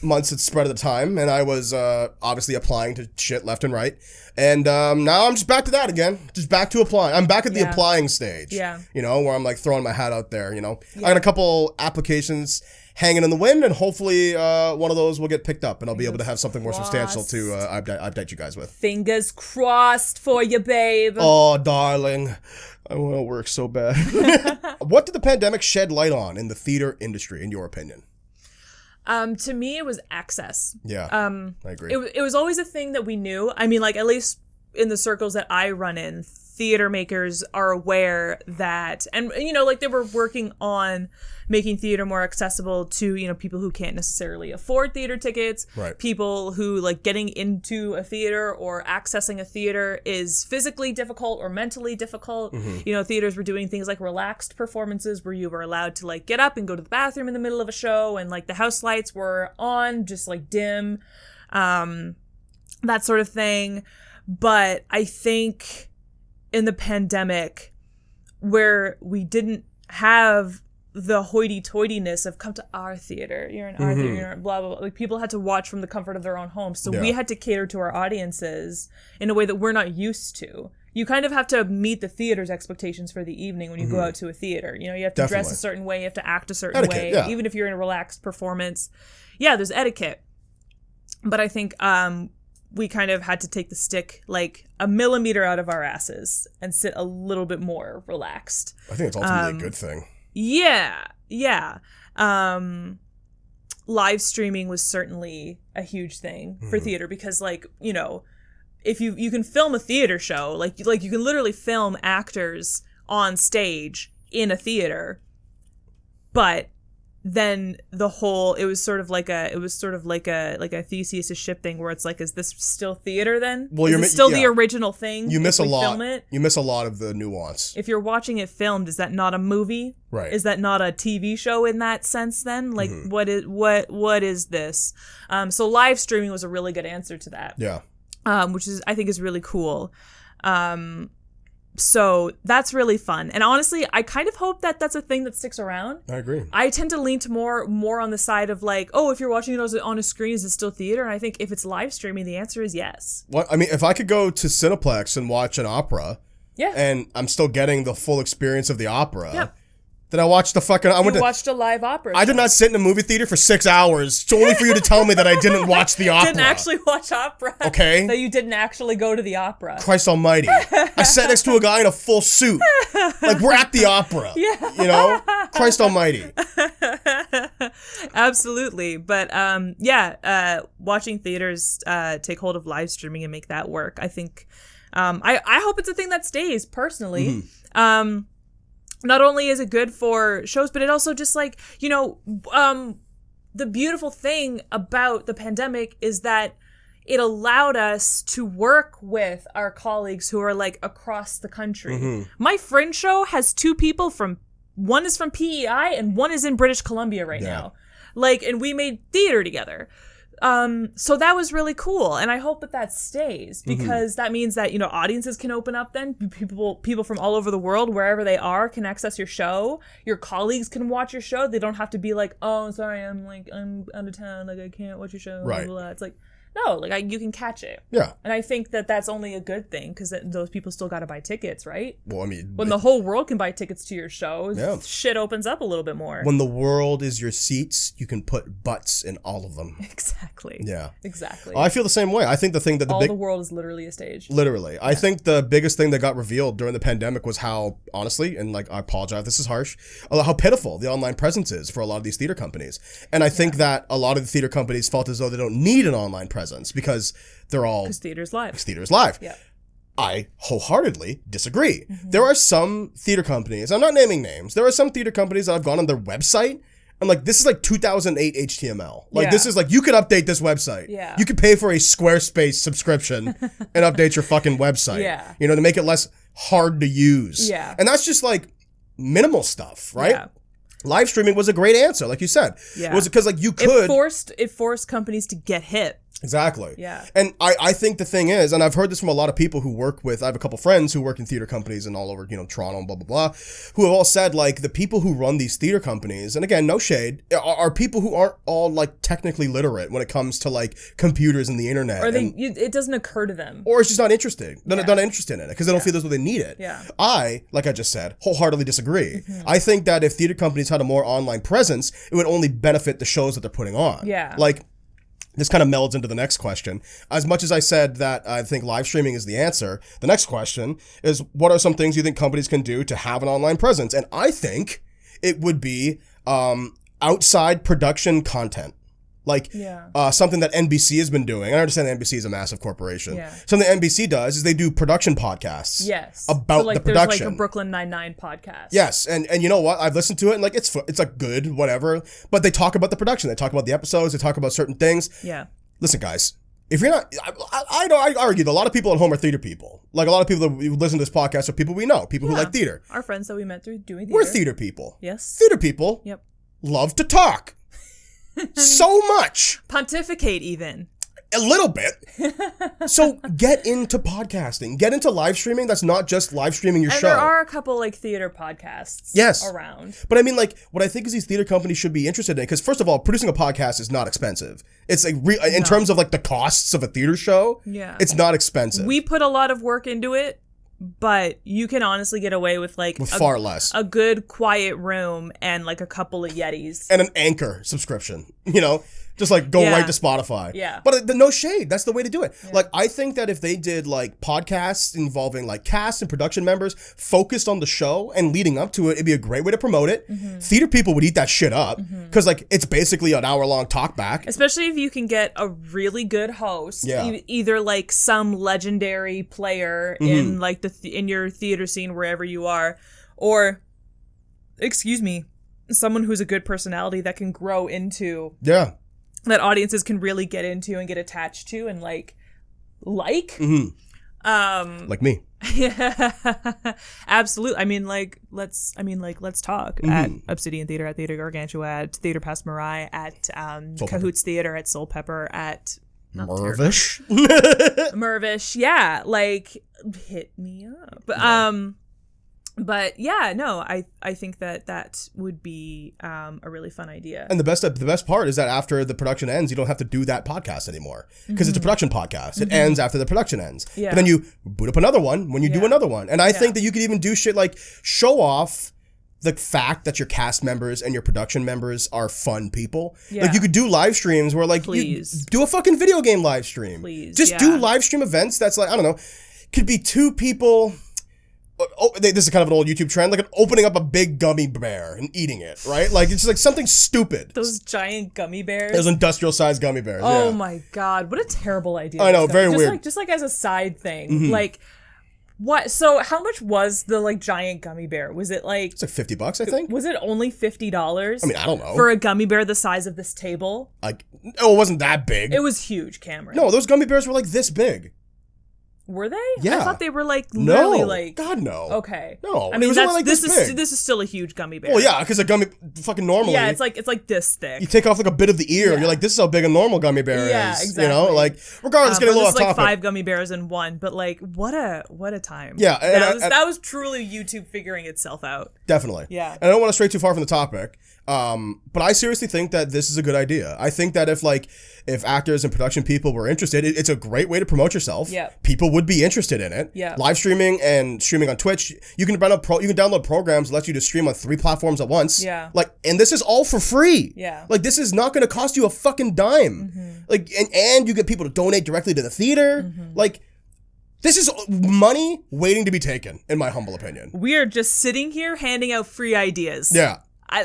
Speaker 1: months at spread at a time, and I was obviously applying to shit left and right, and now I'm just back to that again, just back to applying. I'm back at the applying stage, where I'm, like, throwing my hat out there. I got a couple applications hanging in the wind, and hopefully one of those will get picked up, and I'll be able to have something more substantial to update you guys with.
Speaker 2: Fingers crossed for you, babe.
Speaker 1: Oh, darling, I want to work so bad. What did the pandemic shed light on in the theater industry, in your opinion?
Speaker 2: To me, it was access.
Speaker 1: Yeah, I agree.
Speaker 2: It was always a thing that we knew. I mean, like, at least in the circles that I run in, theater makers are aware that, and, like, they were working on making theater more accessible to, people who can't necessarily afford theater tickets,
Speaker 1: right.
Speaker 2: People who, like, getting into a theater or accessing a theater is physically difficult or mentally difficult. Theaters were doing things like relaxed performances where you were allowed to, like, get up and go to the bathroom in the middle of a show, and, like, the house lights were on, just, like, dim, that sort of thing. But I think in the pandemic, where we didn't have the hoity-toityness of come to our theater, you're in our theater, you're in blah, blah, blah. Like, people had to watch from the comfort of their own homes. So we had to cater to our audiences in a way that we're not used to. You kind of have to meet the theater's expectations for the evening when you go out to a theater. You know, you have to dress a certain way, you have to act a certain way, even if you're in a relaxed performance. Yeah, there's etiquette. But I think we kind of had to take the stick like a millimeter out of our asses and sit a little bit more relaxed.
Speaker 1: I think it's ultimately a good thing.
Speaker 2: Yeah. Live streaming was certainly a huge thing for theater because, like, you know, if you can film a theater show, like you can literally film actors on stage in a theater, but then it was sort of like a Theseus' ship thing where it's like, is this still theater then?
Speaker 1: Well,
Speaker 2: is it still the original thing?
Speaker 1: You miss a lot. You miss a lot of the nuance.
Speaker 2: If you're watching it filmed, is that not a movie?
Speaker 1: Right.
Speaker 2: Is that not a TV show in that sense then? Like, what is this? So live streaming was a really good answer to that.
Speaker 1: Yeah.
Speaker 2: Which I think is really cool. So that's really fun. And honestly, I kind of hope that that's a thing that sticks around.
Speaker 1: I agree.
Speaker 2: I tend to lean to more on the side of like, oh, if you're watching it on a screen, is it still theater? And I think if it's live streaming, the answer is yes.
Speaker 1: Well, I mean, if I could go to Cineplex and watch an opera, and I'm still getting the full experience of the opera, then I watched watched
Speaker 2: a live opera.
Speaker 1: I did not sit in a movie theater for 6 hours only for you to tell me that I didn't watch the opera.
Speaker 2: Didn't actually watch opera.
Speaker 1: Okay.
Speaker 2: That you didn't actually go to the opera.
Speaker 1: Christ almighty. I sat next to a guy in a full suit. Like, we're at the opera.
Speaker 2: Yeah.
Speaker 1: You know? Christ almighty.
Speaker 2: Absolutely. But watching theaters take hold of live streaming and make that work, I think, I hope it's a thing that stays, personally. Not only is it good for shows, but it also just, like, you know, the beautiful thing about the pandemic is that it allowed us to work with our colleagues who are, like, across the country. My Fringe show has 2 people one is from PEI and one is in British Columbia right now. Like, and we made theater together. So that was really cool, and I hope that stays, because that means that, you know, audiences can open up then. People from all over the world, wherever they are, can access your show. Your colleagues can watch your show. They don't have to be like, oh, sorry, I'm out of town, like, I can't watch your show.
Speaker 1: Right.
Speaker 2: Blah, blah. It's like, no, like, you can catch it.
Speaker 1: Yeah.
Speaker 2: And I think that's only a good thing, because those people still got to buy tickets, right?
Speaker 1: Well, I mean,
Speaker 2: when the whole world can buy tickets to your show, shit opens up a little bit more.
Speaker 1: When the world is your seats, you can put butts in all of them.
Speaker 2: Exactly.
Speaker 1: Yeah.
Speaker 2: Exactly.
Speaker 1: I feel the same way. I think the thing that
Speaker 2: the world is literally a stage.
Speaker 1: Literally. I think the biggest thing that got revealed during the pandemic was how, honestly, and, like, I apologize, this is harsh, how pitiful the online presence is for a lot of these theater companies. And I think that a lot of the theater companies felt as though they don't need an online presence because because
Speaker 2: theater's live.
Speaker 1: Theater's live.
Speaker 2: Yeah.
Speaker 1: I wholeheartedly disagree. There are some theater companies, I'm not naming names, there are some theater companies that I've gone on their website, I'm like, this is like 2008 HTML. Like, this is like, you could update this website.
Speaker 2: Yeah.
Speaker 1: You could pay for a Squarespace subscription and update your fucking website.
Speaker 2: Yeah.
Speaker 1: You know, to make it less hard to use.
Speaker 2: Yeah.
Speaker 1: And that's just like minimal stuff, right?
Speaker 2: Yeah.
Speaker 1: Live streaming was a great answer, like you said.
Speaker 2: Yeah.
Speaker 1: It was because, like, you could.
Speaker 2: It forced companies to get hip.
Speaker 1: Exactly.
Speaker 2: Yeah.
Speaker 1: And I think the thing is, and I've heard this from a lot of people who work with, I have a couple friends who work in theater companies and all over, you know, Toronto and blah, blah, blah, who have all said, like, the people who run these theater companies, and again, no shade, are people who aren't all, like, technically literate when it comes to, like, computers and the internet.
Speaker 2: Or it doesn't occur to them.
Speaker 1: Or it's just not interested. They're not interested in it because they don't feel as though they need it.
Speaker 2: Yeah.
Speaker 1: I, like I just said, wholeheartedly disagree. I think that if theater companies had a more online presence, it would only benefit the shows that they're putting on.
Speaker 2: Yeah.
Speaker 1: Like, this kind of melds into the next question. As much as I said that I think live streaming is the answer, the next question is, what are some things you think companies can do to have an online presence? And I think it would be outside production content. Like, something that NBC has been doing. I understand that NBC is a massive corporation. Yeah. Something NBC does is they do production podcasts.
Speaker 2: Yes.
Speaker 1: About the production.
Speaker 2: There's like a Brooklyn Nine-Nine podcast.
Speaker 1: Yes. And you know what? I've listened to it and, like, it's like good, whatever. But they talk about the production. They talk about the episodes. They talk about certain things.
Speaker 2: Yeah.
Speaker 1: Listen, guys. If you're not, I argue that a lot of people at home are theater people. Like, a lot of people that listen to this podcast are people we know, people who like theater.
Speaker 2: Our friends that we met through doing theater.
Speaker 1: We're theater people.
Speaker 2: Yes.
Speaker 1: Theater people.
Speaker 2: Yep.
Speaker 1: Love to talk. So much.
Speaker 2: Pontificate even.
Speaker 1: A little bit. So get into podcasting. Get into live streaming. That's not just live streaming your show.
Speaker 2: There are a couple like theater podcasts around.
Speaker 1: But I mean, like, what I think is these theater companies should be interested in, because first of all, producing a podcast is not expensive. It's like, in terms of like the costs of a theater show, it's not expensive.
Speaker 2: We put a lot of work into it, but you can honestly get away with
Speaker 1: far less.
Speaker 2: A good quiet room and like a couple of Yetis.
Speaker 1: And an Anchor subscription, you know? Just like go right to Spotify.
Speaker 2: Yeah.
Speaker 1: But no shade. That's the way to do it. Yeah. Like, I think that if they did like podcasts involving like cast and production members focused on the show and leading up to it, it'd be a great way to promote it. Mm-hmm. Theater people would eat that shit up because like it's basically an hour-long talk back.
Speaker 2: Especially if you can get a really good host, either like some legendary player in like in your theater scene wherever you are, or someone who's a good personality that can grow into that audiences can really get into and get attached to and like like
Speaker 1: me.
Speaker 2: Yeah. Absolutely. I mean, let's talk at Obsidian Theater, at Theater Gargantua, at Theater Pass Marai, at Cahoots Theater, at Soul Pepper, at
Speaker 1: Mervish.
Speaker 2: Mervish. Yeah, like hit me up. But yeah, no, I think that would be a really fun idea.
Speaker 1: And the best part is that after the production ends, you don't have to do that podcast anymore because it's a production podcast. It ends after the production ends. Yeah. But then you boot up another one when you do another one. And I think that you could even do shit like show off the fact that your cast members and your production members are fun people. Yeah. Like you could do live streams where like you do a fucking video game live stream. Just do live stream events that's like, I don't know, could be two people. This is kind of an old YouTube trend, like opening up a big gummy bear and eating it, right? Like it's just like something stupid.
Speaker 2: Those giant gummy bears.
Speaker 1: Those industrial-sized gummy bears.
Speaker 2: Oh my god, what a terrible idea!
Speaker 1: I know, very weird.
Speaker 2: Just like as a side thing, like what? So how much was the like giant gummy bear? Was it like?
Speaker 1: It's like $50, I think.
Speaker 2: Was it only $50?
Speaker 1: I mean, I don't know.
Speaker 2: For a gummy bear the size of this table.
Speaker 1: Like, it wasn't that big.
Speaker 2: It was huge, Cameron.
Speaker 1: No, those gummy bears were like this big.
Speaker 2: Were they?
Speaker 1: Yeah.
Speaker 2: I thought they were like literally like.
Speaker 1: God, no.
Speaker 2: Okay.
Speaker 1: No.
Speaker 2: I mean, this
Speaker 1: big.
Speaker 2: is still a huge gummy bear.
Speaker 1: Well, yeah, because a gummy fucking normally.
Speaker 2: Yeah, it's like this thick.
Speaker 1: You take off like a bit of the ear. You're like, this is how big a normal gummy bear is.
Speaker 2: Yeah, exactly.
Speaker 1: You know, like regardless, getting a little off topic.
Speaker 2: Like 5 gummy bears in one, but like what a time.
Speaker 1: Yeah,
Speaker 2: that was truly YouTube figuring itself out.
Speaker 1: Definitely.
Speaker 2: Yeah.
Speaker 1: And I don't want to stray too far from the topic. But I seriously think that this is a good idea. I think that if actors and production people were interested, it's a great way to promote yourself.
Speaker 2: Yeah.
Speaker 1: People would be interested in it.
Speaker 2: Yeah.
Speaker 1: Live streaming and streaming on Twitch, you can download programs that let you to stream on 3 platforms at once.
Speaker 2: Yeah.
Speaker 1: Like, and this is all for free.
Speaker 2: Yeah.
Speaker 1: Like, this is not going to cost you a fucking dime. Like, and you get people to donate directly to the theater. Like, this is money waiting to be taken, in my humble opinion.
Speaker 2: We are just sitting here handing out free ideas.
Speaker 1: Yeah.
Speaker 2: I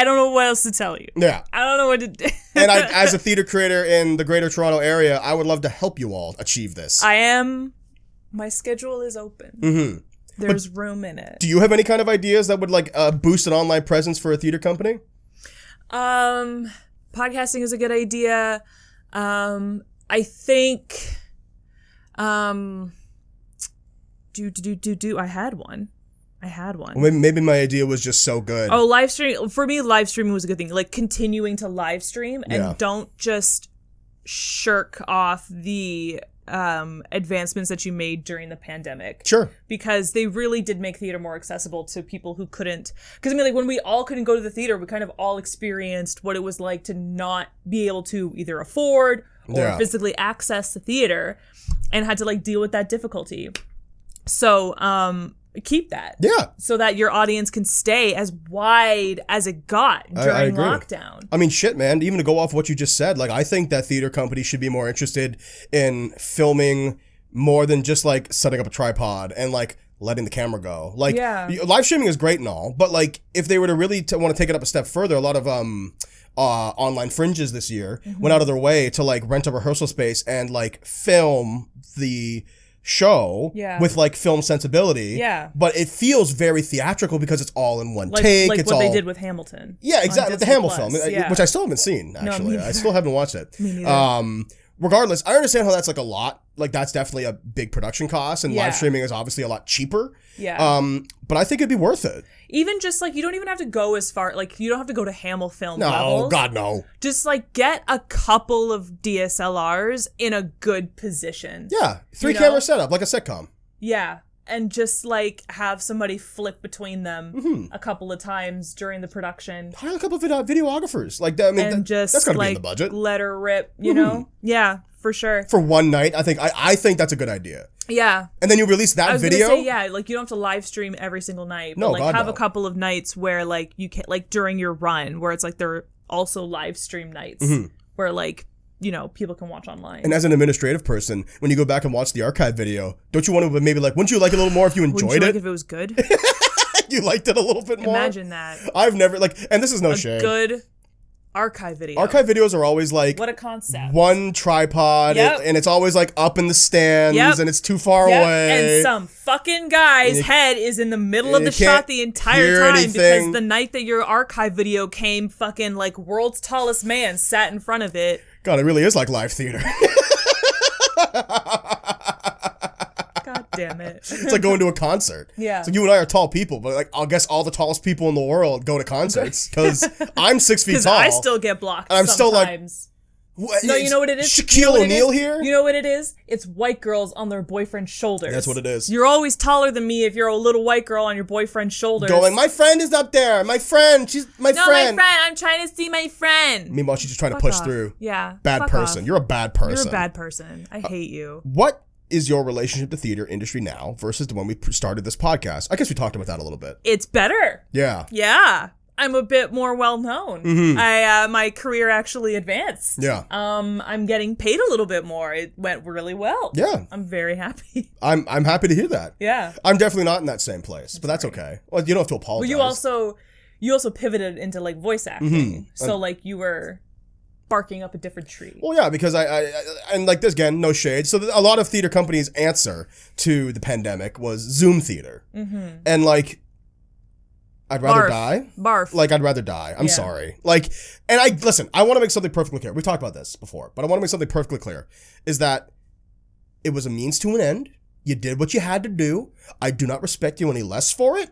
Speaker 2: don't know what else to tell you.
Speaker 1: Yeah.
Speaker 2: I don't know what to do.
Speaker 1: And as a theater creator in the greater Toronto area, I would love to help you all achieve this.
Speaker 2: My schedule is open. There's room in it.
Speaker 1: Do you have any kind of ideas that would like boost an online presence for a theater company?
Speaker 2: Podcasting is a good idea. I think, I had one.
Speaker 1: Well, maybe my idea was just so good.
Speaker 2: Oh, live stream. For me, live streaming was a good thing. Like continuing to live stream and don't just shirk off the advancements that you made during the pandemic.
Speaker 1: Sure.
Speaker 2: Because they really did make theater more accessible to people who couldn't. Because I mean, like when we all couldn't go to the theater, we kind of all experienced what it was like to not be able to either afford or physically access the theater and had to like deal with that difficulty. So, keep that.
Speaker 1: Yeah.
Speaker 2: So that your audience can stay as wide as it got during lockdown.
Speaker 1: I mean, shit, man. Even to go off what you just said, like, I think that theater companies should be more interested in filming more than just, like, setting up a tripod and, like, letting the camera go. Like, live streaming is great and all, but, like, if they were to really want to take it up a step further, a lot of, online fringes this year went out of their way to, like, rent a rehearsal space and, like, film the show with like film sensibility, but it feels very theatrical because it's all in one take.
Speaker 2: Like
Speaker 1: it's
Speaker 2: what
Speaker 1: all
Speaker 2: they did with Hamilton.
Speaker 1: Yeah, exactly. The Hamilton film, which I still haven't seen actually. I still haven't watched it.
Speaker 2: Me neither.
Speaker 1: regardless, I understand how that's like a lot. Like that's definitely a big production cost, and live streaming is obviously a lot cheaper.
Speaker 2: Yeah.
Speaker 1: But I think it'd be worth it.
Speaker 2: Even just like, you don't even have to go as far, like you don't have to go to Hamill film levels.
Speaker 1: No, God, no.
Speaker 2: Just like get a couple of DSLRs in a good position.
Speaker 1: Yeah, 3 camera setup, like a sitcom.
Speaker 2: Yeah. And just like have somebody flip between them a couple of times during the production.
Speaker 1: Hire a couple of videographers. Like that, I mean, that's gotta be in the budget.
Speaker 2: Let her rip, you know? Yeah, for sure.
Speaker 1: For one night, I think that's a good idea.
Speaker 2: Yeah.
Speaker 1: And then you release that video.
Speaker 2: Gonna say, yeah, like you don't have to live stream every single night. But like have a couple of nights where like you can, like during your run, where it's like there are also live stream nights where like, you know, people can watch online.
Speaker 1: And as an administrative person, when you go back and watch the archive video, don't you want to maybe like, wouldn't you like it a little more if you enjoyed
Speaker 2: wouldn't you
Speaker 1: it?
Speaker 2: Like if it was good?
Speaker 1: You liked it a little bit more?
Speaker 2: Imagine that.
Speaker 1: I've never, like, and this is no shade.
Speaker 2: Good archive video.
Speaker 1: Archive videos are always like,
Speaker 2: what a concept.
Speaker 1: One tripod, and it's always like up in the stands, and it's too far away.
Speaker 2: And some fucking guy's head is in the middle of the shot the entire time because the night that your archive video came, fucking like world's tallest man sat in front of it.
Speaker 1: God, it really is like live theater.
Speaker 2: God damn it.
Speaker 1: It's like going to a concert.
Speaker 2: Yeah.
Speaker 1: So you and I are tall people, but like I guess all the tallest people in the world go to concerts because I'm 6 feet tall.
Speaker 2: I still get blocked
Speaker 1: I'm
Speaker 2: sometimes.
Speaker 1: Still like,
Speaker 2: no, you know what it is?
Speaker 1: Shaquille O'Neal here?
Speaker 2: You know what it is? It's white girls on their boyfriend's shoulders.
Speaker 1: That's what it is.
Speaker 2: You're always taller than me if you're a little white girl on your boyfriend's shoulders.
Speaker 1: Going, my friend is up there. My friend. She's my friend.
Speaker 2: No, my friend. I'm trying to see my friend.
Speaker 1: Meanwhile, she's just trying to push through.
Speaker 2: Yeah.
Speaker 1: Bad person. You're a bad person.
Speaker 2: You're a bad person. I hate you.
Speaker 1: What is your relationship to theater industry now versus the when we started this podcast? I guess we talked about that a little bit.
Speaker 2: It's better.
Speaker 1: Yeah.
Speaker 2: Yeah. I'm a bit more well known. My career actually advanced.
Speaker 1: Yeah.
Speaker 2: I'm getting paid a little bit more. It went really well.
Speaker 1: Yeah.
Speaker 2: I'm very happy.
Speaker 1: I'm happy to hear that.
Speaker 2: Yeah.
Speaker 1: I'm definitely not in that same place, but that's okay. Well, you don't have to apologize.
Speaker 2: Well, you also pivoted into like voice acting. So like you were barking up a different tree.
Speaker 1: Well, yeah, because I and like this again, no shade. So a lot of theater companies' answer to the pandemic was Zoom theater, and like. I'd rather die.
Speaker 2: Barf.
Speaker 1: Like, I'd rather die. I'm sorry. Like, and I want to make something perfectly clear. We've talked about this before, but I want to make something perfectly clear. Is that it was a means to an end. You did what you had to do. I do not respect you any less for it.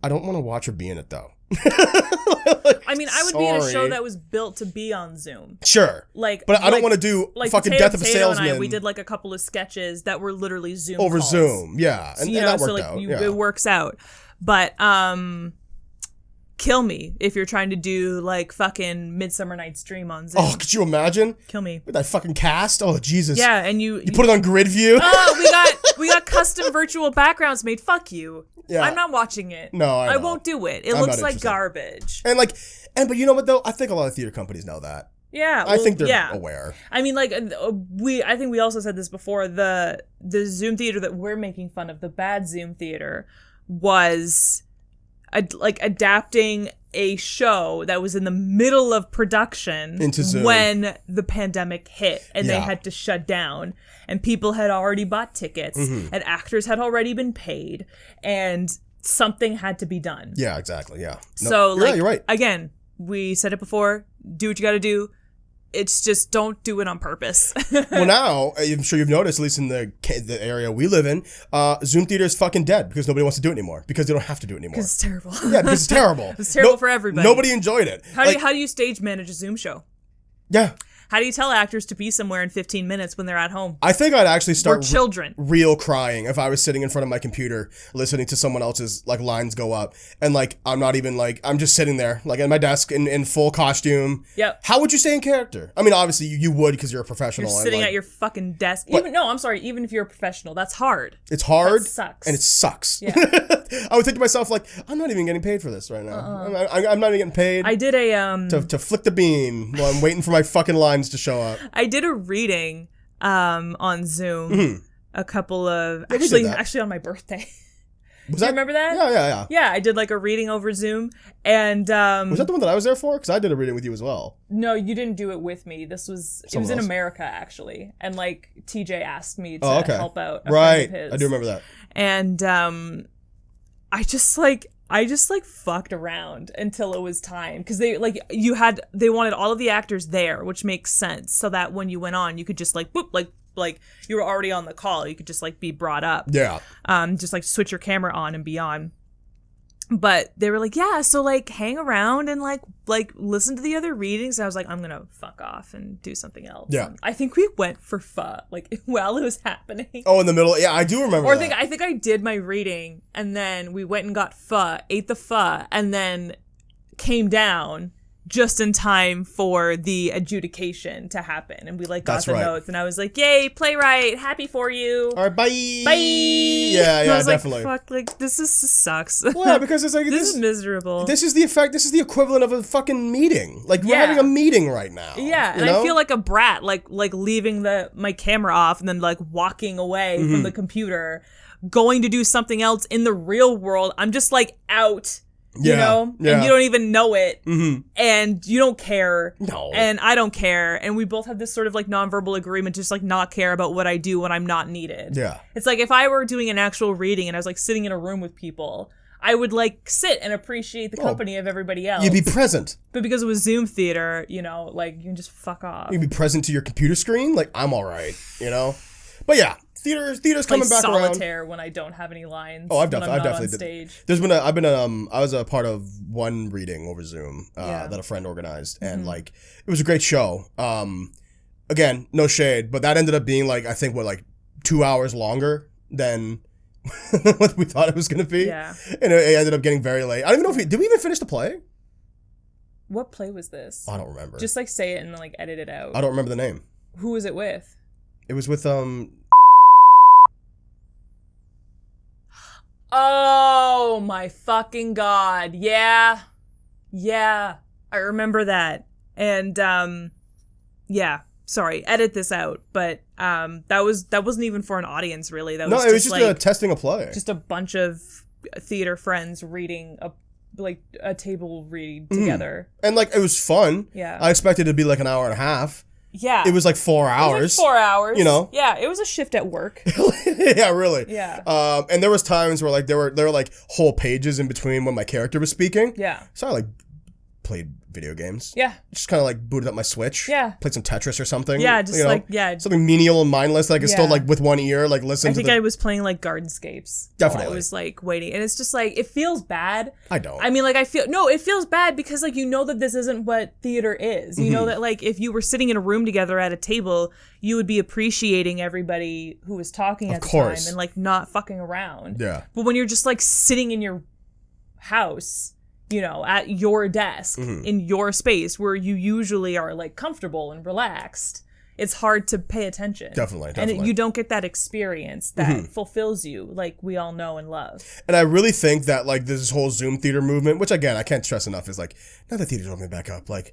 Speaker 1: I don't want to watch or be in it, though.
Speaker 2: Like, I mean, I would be in a show that was built to be on Zoom.
Speaker 1: Sure. But I don't want to do like fucking Death of a Salesman.
Speaker 2: We did like a couple of sketches that were literally Zoom
Speaker 1: over
Speaker 2: calls.
Speaker 1: Zoom. Yeah. And,
Speaker 2: so, and that worked out. It works out. But, kill me if you're trying to do like fucking Midsummer Night's Dream on Zoom.
Speaker 1: Oh, could you imagine?
Speaker 2: Kill me.
Speaker 1: With that fucking cast? Oh, Jesus.
Speaker 2: Yeah, and you
Speaker 1: put it on grid view?
Speaker 2: Oh, we got custom virtual backgrounds made. Fuck you. Yeah. I'm not watching it.
Speaker 1: No, I
Speaker 2: won't do it. It looks like garbage.
Speaker 1: And but you know what though? I think a lot of theater companies know that.
Speaker 2: Yeah,
Speaker 1: I think they're aware.
Speaker 2: I mean, like I think we also said this before. The Zoom theater that we're making fun of, the bad Zoom theater, was adapting a show that was in the middle of production
Speaker 1: into Zoom
Speaker 2: when the pandemic hit and they had to shut down, and people had already bought tickets and actors had already been paid and something had to be done.
Speaker 1: Yeah, exactly. Yeah.
Speaker 2: So
Speaker 1: you're right.
Speaker 2: Again, we said it before, do what you got to do. It's just don't do it on purpose.
Speaker 1: Well, now, I'm sure you've noticed, at least in the area we live in, Zoom theater is fucking dead because nobody wants to do it anymore because they don't have to do it anymore.
Speaker 2: Because it's terrible.
Speaker 1: Yeah, because it's terrible.
Speaker 2: It's terrible for everybody.
Speaker 1: Nobody enjoyed it.
Speaker 2: How do you stage manage a Zoom show?
Speaker 1: Yeah.
Speaker 2: How do you tell actors to be somewhere in 15 minutes when they're at home?
Speaker 1: I think I'd actually start
Speaker 2: children.
Speaker 1: Real crying if I was sitting in front of my computer listening to someone else's lines go up and I'm not even I'm just sitting there at my desk in full costume.
Speaker 2: Yep.
Speaker 1: How would you stay in character? I mean, obviously you would because you're a professional.
Speaker 2: You're sitting at your fucking desk. Even if you're a professional, that's hard.
Speaker 1: It's hard.
Speaker 2: That sucks.
Speaker 1: And it sucks.
Speaker 2: Yeah.
Speaker 1: I would think to myself I'm not even getting paid for this right now. I'm not even getting paid.
Speaker 2: I did a
Speaker 1: to flick the bean while I'm waiting for my fucking lines to show up.
Speaker 2: I did a reading on Zoom a couple of actually on my birthday. Do you remember that?
Speaker 1: Yeah.
Speaker 2: Yeah, I did a reading over Zoom, and
Speaker 1: was that the one that I was there for? Because I did a reading with you as well.
Speaker 2: No, you didn't do it with me. It was in America actually, and TJ asked me to help out. A friend of his.
Speaker 1: I do remember that.
Speaker 2: And I just I just like fucked around until it was time, because they wanted all of the actors there, which makes sense, so that when you went on, you could just like boop, like you were already on the call, you could just like be brought up.
Speaker 1: Yeah.
Speaker 2: Just like switch your camera on and be on. But they were like, yeah, so like hang around and like listen to the other readings. And I was like, I'm gonna fuck off and do something else.
Speaker 1: Yeah.
Speaker 2: And I think we went for pho, like while it was happening.
Speaker 1: Oh, in the middle. Yeah, I do remember.
Speaker 2: Or
Speaker 1: that.
Speaker 2: I think I did my reading, and then we went and got pho, ate the pho, and then came down just in time for the adjudication to happen, and we like got
Speaker 1: That's
Speaker 2: the
Speaker 1: right.
Speaker 2: notes, and I was like, "Yay, playwright, happy for you!"
Speaker 1: All right, bye.
Speaker 2: Bye.
Speaker 1: Yeah,
Speaker 2: And I was
Speaker 1: definitely.
Speaker 2: Like, fuck, like this sucks.
Speaker 1: Well, yeah, because it's like
Speaker 2: this is miserable.
Speaker 1: This is the effect. This is the equivalent of a fucking meeting. Like we're having a meeting right now.
Speaker 2: Yeah, and I feel like a brat, like leaving my camera off and then like walking away from the computer, going to do something else in the real world. I'm just like out. You know?
Speaker 1: Yeah.
Speaker 2: And you don't even know it. Mm-hmm. And you don't care.
Speaker 1: No.
Speaker 2: And I don't care. And we both have this sort of like nonverbal agreement to just like not care about what I do when I'm not needed.
Speaker 1: Yeah.
Speaker 2: It's like if I were doing an actual reading and I was like sitting in a room with people, I would like sit and appreciate the company of everybody else.
Speaker 1: You'd be present.
Speaker 2: But because it was Zoom theater, you know, like you can just fuck off.
Speaker 1: You'd be present to your computer screen. Like I'm all right, you know. But yeah, theater's coming back around.
Speaker 2: Solitaire when I don't have any lines.
Speaker 1: Oh, I've
Speaker 2: when I'm
Speaker 1: definitely
Speaker 2: not on
Speaker 1: did.
Speaker 2: stage.
Speaker 1: I was a part of one reading over Zoom that a friend organized, and like it was a great show. Again, no shade, but that ended up being like I think 2 hours longer than what we thought it was gonna be.
Speaker 2: Yeah.
Speaker 1: And it ended up getting very late. I don't even know did we even finish the play?
Speaker 2: What play was this?
Speaker 1: I don't remember.
Speaker 2: Just like say it and like edit it out.
Speaker 1: I don't remember the name.
Speaker 2: Who was it with?
Speaker 1: It was with
Speaker 2: Oh my fucking god. Yeah. Yeah. I remember that. And yeah. Sorry, edit this out. But that wasn't even for an audience really. That was
Speaker 1: it was just
Speaker 2: like,
Speaker 1: testing a play.
Speaker 2: just a bunch of theater friends reading a table read together.
Speaker 1: And like it was fun.
Speaker 2: Yeah.
Speaker 1: I expected it to be like an hour and a half.
Speaker 2: Yeah.
Speaker 1: It was like 4 hours.
Speaker 2: It was like 4 hours.
Speaker 1: You know?
Speaker 2: Yeah, it was a shift at work.
Speaker 1: Yeah, really.
Speaker 2: Yeah.
Speaker 1: And there was times where like there were like whole pages in between when my character was speaking.
Speaker 2: Yeah.
Speaker 1: So I like played video games.
Speaker 2: Yeah.
Speaker 1: Just kind of like booted up my Switch.
Speaker 2: Yeah.
Speaker 1: Played some Tetris or something.
Speaker 2: Yeah, just
Speaker 1: something menial and mindless that I could still like with one ear like listen
Speaker 2: I
Speaker 1: to.
Speaker 2: think I was playing like Gardenscapes.
Speaker 1: Definitely.
Speaker 2: I was like waiting, and it's just like it feels bad.
Speaker 1: I don't.
Speaker 2: I mean, like it feels bad because like you know that this isn't what theater is. You know that like if you were sitting in a room together at a table, you would be appreciating everybody who was talking at the time and like not fucking around.
Speaker 1: Yeah.
Speaker 2: But when you're just like sitting in your house, you know, at your desk in your space where you usually are like comfortable and relaxed, it's hard to pay attention.
Speaker 1: Definitely.
Speaker 2: And you don't get that experience that fulfills you like we all know and love.
Speaker 1: And I really think that like this whole Zoom theater movement, which again I can't stress enough, is like now that theater's opening back up, like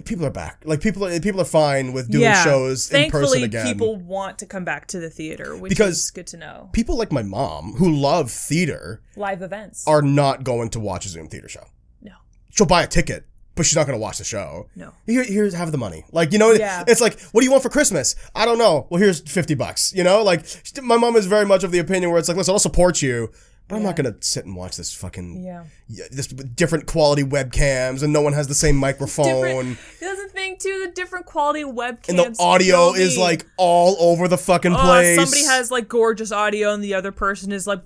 Speaker 1: people are back. Like people are fine with doing shows in person again.
Speaker 2: Thankfully, people want to come back to the theater, which
Speaker 1: Because
Speaker 2: is good to know.
Speaker 1: People like my mom who love theater
Speaker 2: Live events
Speaker 1: are not going to watch a Zoom theater show.
Speaker 2: No.
Speaker 1: She'll buy a ticket, but she's not going to watch the show.
Speaker 2: No.
Speaker 1: Here's have the money. Like, you know, it's like, what do you want for Christmas? I don't know. Well, here's $50. You know, like my mom is very much of the opinion where it's like, listen, I'll support you, but I'm not going to sit and watch this fucking, this different quality webcams and no one has the same microphone.
Speaker 2: That's the thing too, the different quality webcams.
Speaker 1: And the audio is like all over the fucking place.
Speaker 2: Somebody has like gorgeous audio and the other person is like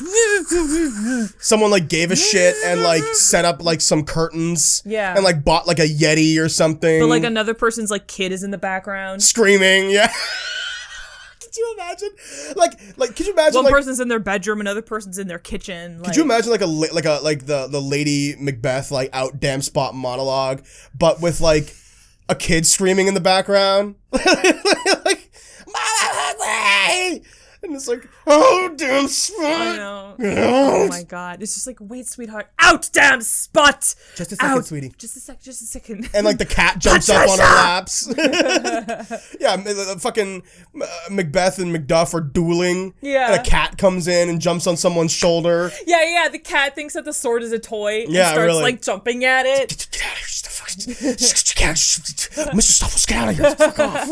Speaker 1: someone like gave a shit and like set up like some curtains.
Speaker 2: Yeah.
Speaker 1: And like bought like a Yeti or something.
Speaker 2: But like another person's like kid is in the background.
Speaker 1: Screaming, yeah. Could you imagine? Like, could you imagine?
Speaker 2: One person's in their bedroom, another person's in their kitchen. Like,
Speaker 1: could you imagine like the Lady Macbeth like out damn spot monologue, but with like a kid screaming in the background, like Mama hungry, and it's like oh damn spot.
Speaker 2: I know. Oh my god! It's just like wait, sweetheart, out damn spot.
Speaker 1: Just a second,
Speaker 2: out.
Speaker 1: sweetie.
Speaker 2: Just a second.
Speaker 1: And like the cat jumps up on her laps. Yeah, the fucking Macbeth and Macduff are dueling.
Speaker 2: Yeah.
Speaker 1: And a cat comes in and jumps on someone's shoulder.
Speaker 2: Yeah. The cat thinks that the sword is a toy. And
Speaker 1: Yeah,
Speaker 2: starts
Speaker 1: really.
Speaker 2: like jumping at it.
Speaker 1: Get out of here! Mr. Stuffles, get out of here! Fuck off!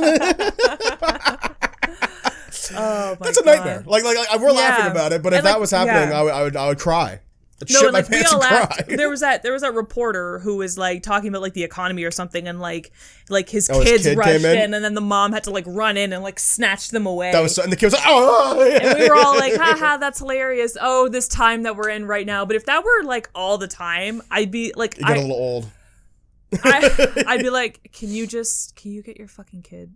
Speaker 2: Oh my god.
Speaker 1: That's a nightmare. Like we're laughing about it, but if
Speaker 2: And,
Speaker 1: that
Speaker 2: like,
Speaker 1: was happening, I would cry. shit
Speaker 2: and
Speaker 1: my
Speaker 2: like we
Speaker 1: pants
Speaker 2: all
Speaker 1: and
Speaker 2: laughed.
Speaker 1: cry.
Speaker 2: There was that reporter who was like talking about like the economy or something, and like his
Speaker 1: his
Speaker 2: kids
Speaker 1: kid
Speaker 2: rushed
Speaker 1: came in?
Speaker 2: in, and then the mom had to like run in and like snatch them away.
Speaker 1: That was so, and the kid was like, oh,
Speaker 2: and we were all like, haha, that's hilarious. Oh, this time that we're in right now. But if that were like all the time, I'd be like,
Speaker 1: you get a little old.
Speaker 2: I'd be like, can you get your fucking kid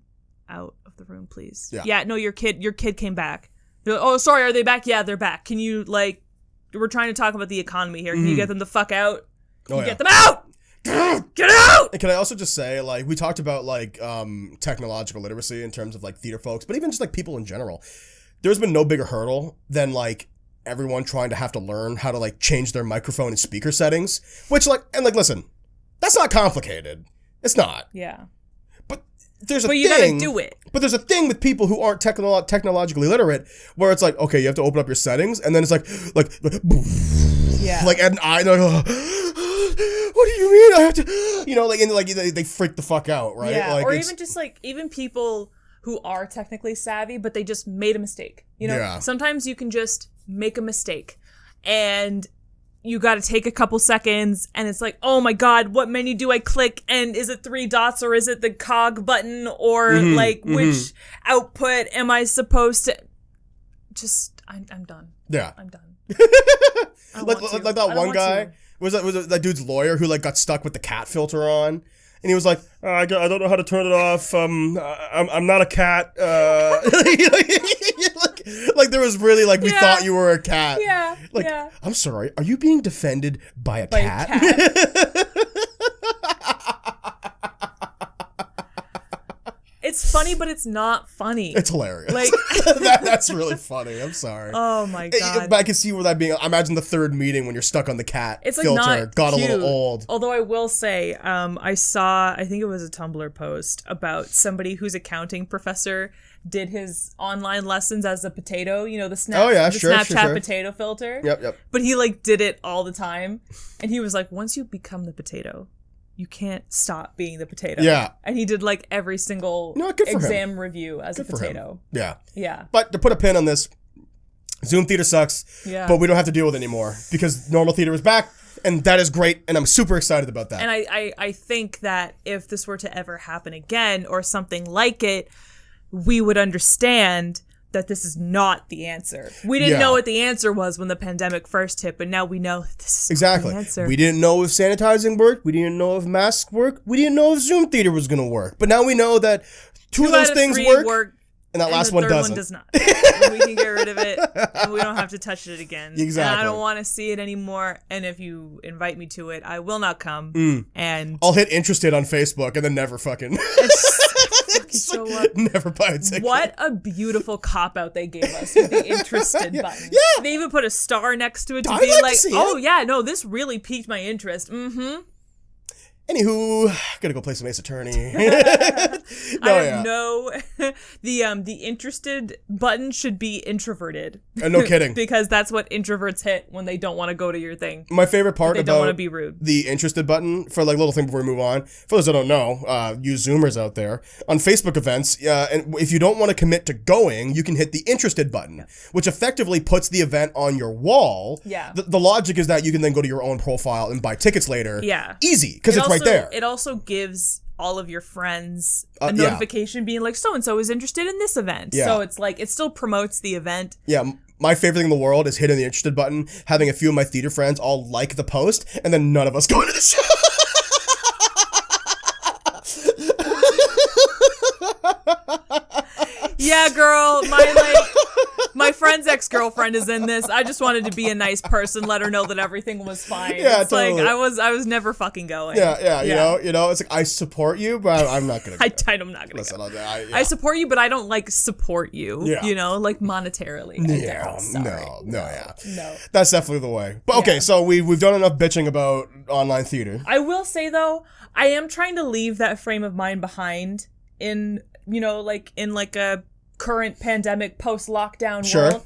Speaker 2: out of the room, please?
Speaker 1: Yeah.
Speaker 2: No, your kid came back. You're like, oh, sorry, are they back? Yeah, they're back. Can you like, we're trying to talk about the economy here. Can you get them the fuck out? Can you get them out? Get out!
Speaker 1: And can I also just say, like, we talked about like technological literacy in terms of like theater folks, but even just like people in general. There's been no bigger hurdle than like everyone trying to have to learn how to like change their microphone and speaker settings, which like, and like, listen, that's not complicated. It's not.
Speaker 2: Yeah.
Speaker 1: But there's a
Speaker 2: But you
Speaker 1: thing,
Speaker 2: gotta do it.
Speaker 1: But there's a thing with people who aren't technologically literate where it's like, okay, you have to open up your settings, and then it's like
Speaker 2: Yeah.
Speaker 1: like Ed and I, they're like, what do you mean I have to, you know, like, and like they freak the fuck out, right?
Speaker 2: Yeah.
Speaker 1: Like,
Speaker 2: Or even just like, even people who are technically savvy, but they just made a mistake. You know,
Speaker 1: Yeah.
Speaker 2: sometimes you can just make a mistake, and you got to take a couple seconds, and it's like, oh my God, what menu do I click? And is it 3 dots, or is it the cog button, or like which output am I supposed to? Just, I'm done.
Speaker 1: Yeah.
Speaker 2: I'm done.
Speaker 1: Like that one guy was that dude's lawyer who like got stuck with the cat filter on, and he was like, I don't know how to turn it off. I'm not a cat. Like there was really like we thought you were a cat.
Speaker 2: Yeah.
Speaker 1: Like,
Speaker 2: yeah.
Speaker 1: I'm sorry, are you being defended by a cat?
Speaker 2: It's funny, but it's not funny.
Speaker 1: It's hilarious.
Speaker 2: Like
Speaker 1: that's really funny. I'm sorry.
Speaker 2: Oh my God.
Speaker 1: But I can see where that being. I imagine the third meeting when you're stuck on the cat
Speaker 2: It's like
Speaker 1: filter
Speaker 2: not
Speaker 1: got
Speaker 2: cute.
Speaker 1: a little old.
Speaker 2: Although I will say, I think it was a Tumblr post about somebody whose accounting professor did his online lessons as a potato, you know, the Snapchat potato filter.
Speaker 1: Yep.
Speaker 2: But he like did it all the time. And he was like, once you become the potato, you can't stop being the potato.
Speaker 1: Yeah.
Speaker 2: And he did like every single exam review as a potato.
Speaker 1: Yeah.
Speaker 2: Yeah.
Speaker 1: But to put a pin on this, Zoom theater sucks.
Speaker 2: Yeah.
Speaker 1: But we don't have to deal with it anymore because normal theater is back, and that is great, and I'm super excited about that.
Speaker 2: And I think that if this were to ever happen again or something like it, we would understand that this is not the answer. We didn't know what the answer was when the pandemic first hit, but now we know this is not the answer.
Speaker 1: We didn't know if sanitizing worked. We didn't know if masks work. We didn't know if Zoom theater was going to work. But now we know that two of those things work, and that last one doesn't.
Speaker 2: One does not. We can get rid of it, and we don't have to touch it again.
Speaker 1: Exactly.
Speaker 2: And I don't want to see it anymore, and if you invite me to it, I will not come. And
Speaker 1: I'll hit interested on Facebook and then never fucking...
Speaker 2: So what?
Speaker 1: Never buy a ticket.
Speaker 2: What a beautiful cop-out they gave us with the interested button.
Speaker 1: Yeah.
Speaker 2: They even put a star next to it to
Speaker 1: I'd
Speaker 2: be
Speaker 1: like
Speaker 2: like,
Speaker 1: to see
Speaker 2: oh
Speaker 1: it.
Speaker 2: yeah, no, this really piqued my interest.
Speaker 1: Anywho, gotta go play some Ace Attorney.
Speaker 2: The interested button should be introverted.
Speaker 1: No kidding.
Speaker 2: Because that's what introverts hit when they don't want to go to your thing.
Speaker 1: My favorite part
Speaker 2: They don't want to be rude.
Speaker 1: the interested button, for like little thing before we move on, for those that don't know, you Zoomers out there, on Facebook events, and if you don't want to commit to going, you can hit the interested button, which effectively puts the event on your wall.
Speaker 2: Yeah.
Speaker 1: The logic is that you can then go to your own profile and buy tickets later.
Speaker 2: Yeah.
Speaker 1: Easy, because it's right there.
Speaker 2: It also gives all of your friends a notification being like, so-and-so is interested in this event.
Speaker 1: Yeah.
Speaker 2: So it's like, it still promotes the event.
Speaker 1: Yeah, my favorite thing in the world is hitting the interested button, having a few of my theater friends all like the post, and then none of us go to the show.
Speaker 2: Yeah, girl, my friend's ex-girlfriend is in this. I just wanted to be a nice person, let her know that everything was fine.
Speaker 1: Yeah,
Speaker 2: it's
Speaker 1: totally.
Speaker 2: like I was never fucking going.
Speaker 1: Yeah, you know, it's like I support you, but I'm not gonna go.
Speaker 2: I'm not gonna
Speaker 1: Listen,
Speaker 2: go.
Speaker 1: I
Speaker 2: I support you, but I don't like support you.
Speaker 1: Yeah.
Speaker 2: You know, like monetarily. No.
Speaker 1: That's definitely the way. But okay, so we've done enough bitching about online theater.
Speaker 2: I will say though, I am trying to leave that frame of mind behind in, you know, like in like a current pandemic post-lockdown world.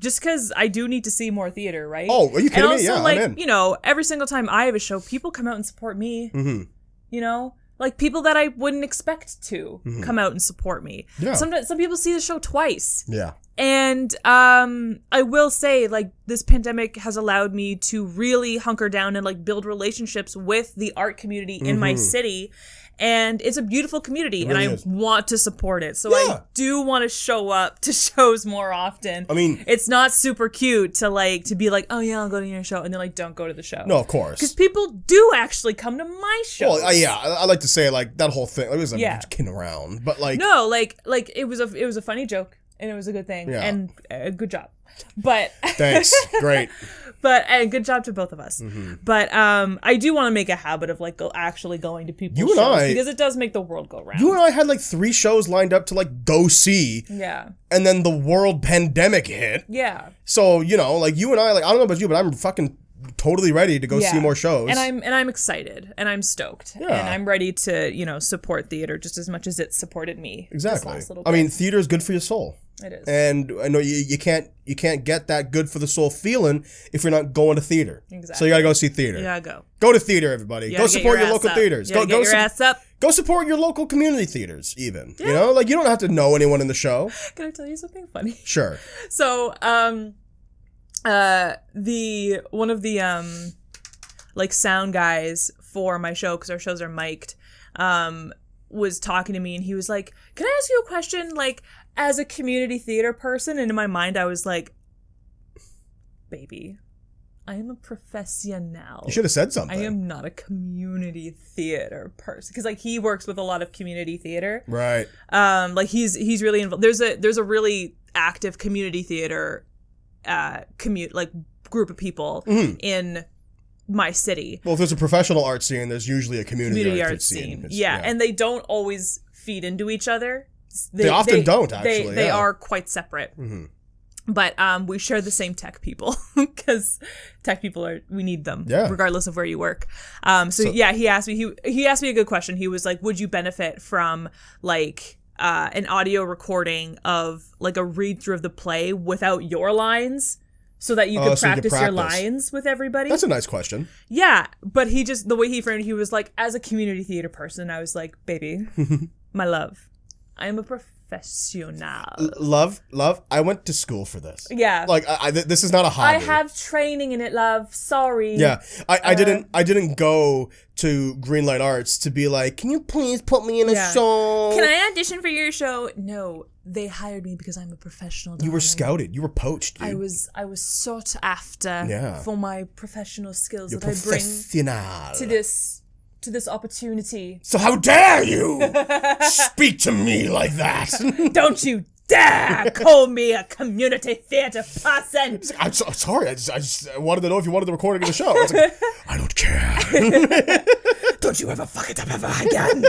Speaker 2: Just because I do need to see more theater, right?
Speaker 1: Oh, are you kidding me? Yeah,
Speaker 2: like,
Speaker 1: I'm in.
Speaker 2: you know, every single time I have a show, people come out and support me. Mm-hmm. You know, like people that I wouldn't expect to come out and support me.
Speaker 1: Yeah.
Speaker 2: Some people see the show twice.
Speaker 1: Yeah.
Speaker 2: And I will say, like, this pandemic has allowed me to really hunker down and, like, build relationships with the art community in my city. And it's a beautiful community, and I want to support it. So I do want to show up to shows more often.
Speaker 1: I mean,
Speaker 2: it's not super cute to be like, oh yeah, I'll go to your show, and then like don't go to the show.
Speaker 1: No, of course,
Speaker 2: because people do actually come to my shows.
Speaker 1: Well, yeah, I like to say like that whole thing. It was like kidding around, but like
Speaker 2: no, like it was a funny joke, and it was a good thing, and good job. But
Speaker 1: thanks, great.
Speaker 2: But good job to both of us. But I do want to make a habit of like actually going to people's shows because it does make the world go round.
Speaker 1: You and I had like 3 shows lined up to like go see.
Speaker 2: Yeah.
Speaker 1: And then the world pandemic hit.
Speaker 2: Yeah.
Speaker 1: So, you know, like you and I, like I don't know about you, but I'm fucking totally ready to go see more shows.
Speaker 2: And I'm excited and I'm stoked. Yeah. And I'm ready to, you know, support theater just as much as it supported me.
Speaker 1: Exactly. I mean, theater is good for your soul.
Speaker 2: It is.
Speaker 1: And I know you can't get that good for the soul feeling if you're not going to theater.
Speaker 2: Exactly.
Speaker 1: So you gotta go see theater.
Speaker 2: You gotta go.
Speaker 1: Go to theater, everybody. Go support your local theaters.
Speaker 2: Go get your ass up.
Speaker 1: Go support your local community theaters, even. Yeah. You know, like you don't have to know anyone in the show.
Speaker 2: Can I tell you something funny?
Speaker 1: Sure.
Speaker 2: So, one of the like sound guys for my show, because our shows are mic'd, was talking to me, and he was like, "Can I ask you a question? Like, as a community theater person," and in my mind I was like, baby, I am a professional.
Speaker 1: You should have said something.
Speaker 2: I am not a community theater person, because like he works with a lot of community theater,
Speaker 1: right?
Speaker 2: Like he's really involved. There's a really active community theater group of people in my city.
Speaker 1: Well, if there's a professional art scene, there's usually a community art scene.
Speaker 2: Yeah, and they don't always feed into each other.
Speaker 1: They often don't, actually.
Speaker 2: They are quite separate. But we share the same tech people, because tech people we need them, regardless of where you work. So yeah, he asked me a good question. He was like, would you benefit from like an audio recording of like a read through of the play without your lines, so that you could practice your lines with everybody?
Speaker 1: That's a nice question.
Speaker 2: Yeah, but the way he framed it, he was like, as a community theater person, I was like, baby, my love, I am a professional.
Speaker 1: Love, I went to school for this.
Speaker 2: Yeah.
Speaker 1: Like, this is not a hobby.
Speaker 2: I have training in it, love. Sorry.
Speaker 1: Yeah. I didn't go to Greenlight Arts to be like, can you please put me in a show?
Speaker 2: Can I audition for your show? No. They hired me because I'm a professional, darling.
Speaker 1: You were scouted. You were poached, dude.
Speaker 2: I was sought after for my professional skills that I bring to this opportunity.
Speaker 1: So how dare you speak to me like that?
Speaker 2: Don't you dare call me a community theater person.
Speaker 1: I'm sorry. I just wanted to know if you wanted the recording of the show. I was like, I don't care. Don't you ever fuck it up ever again.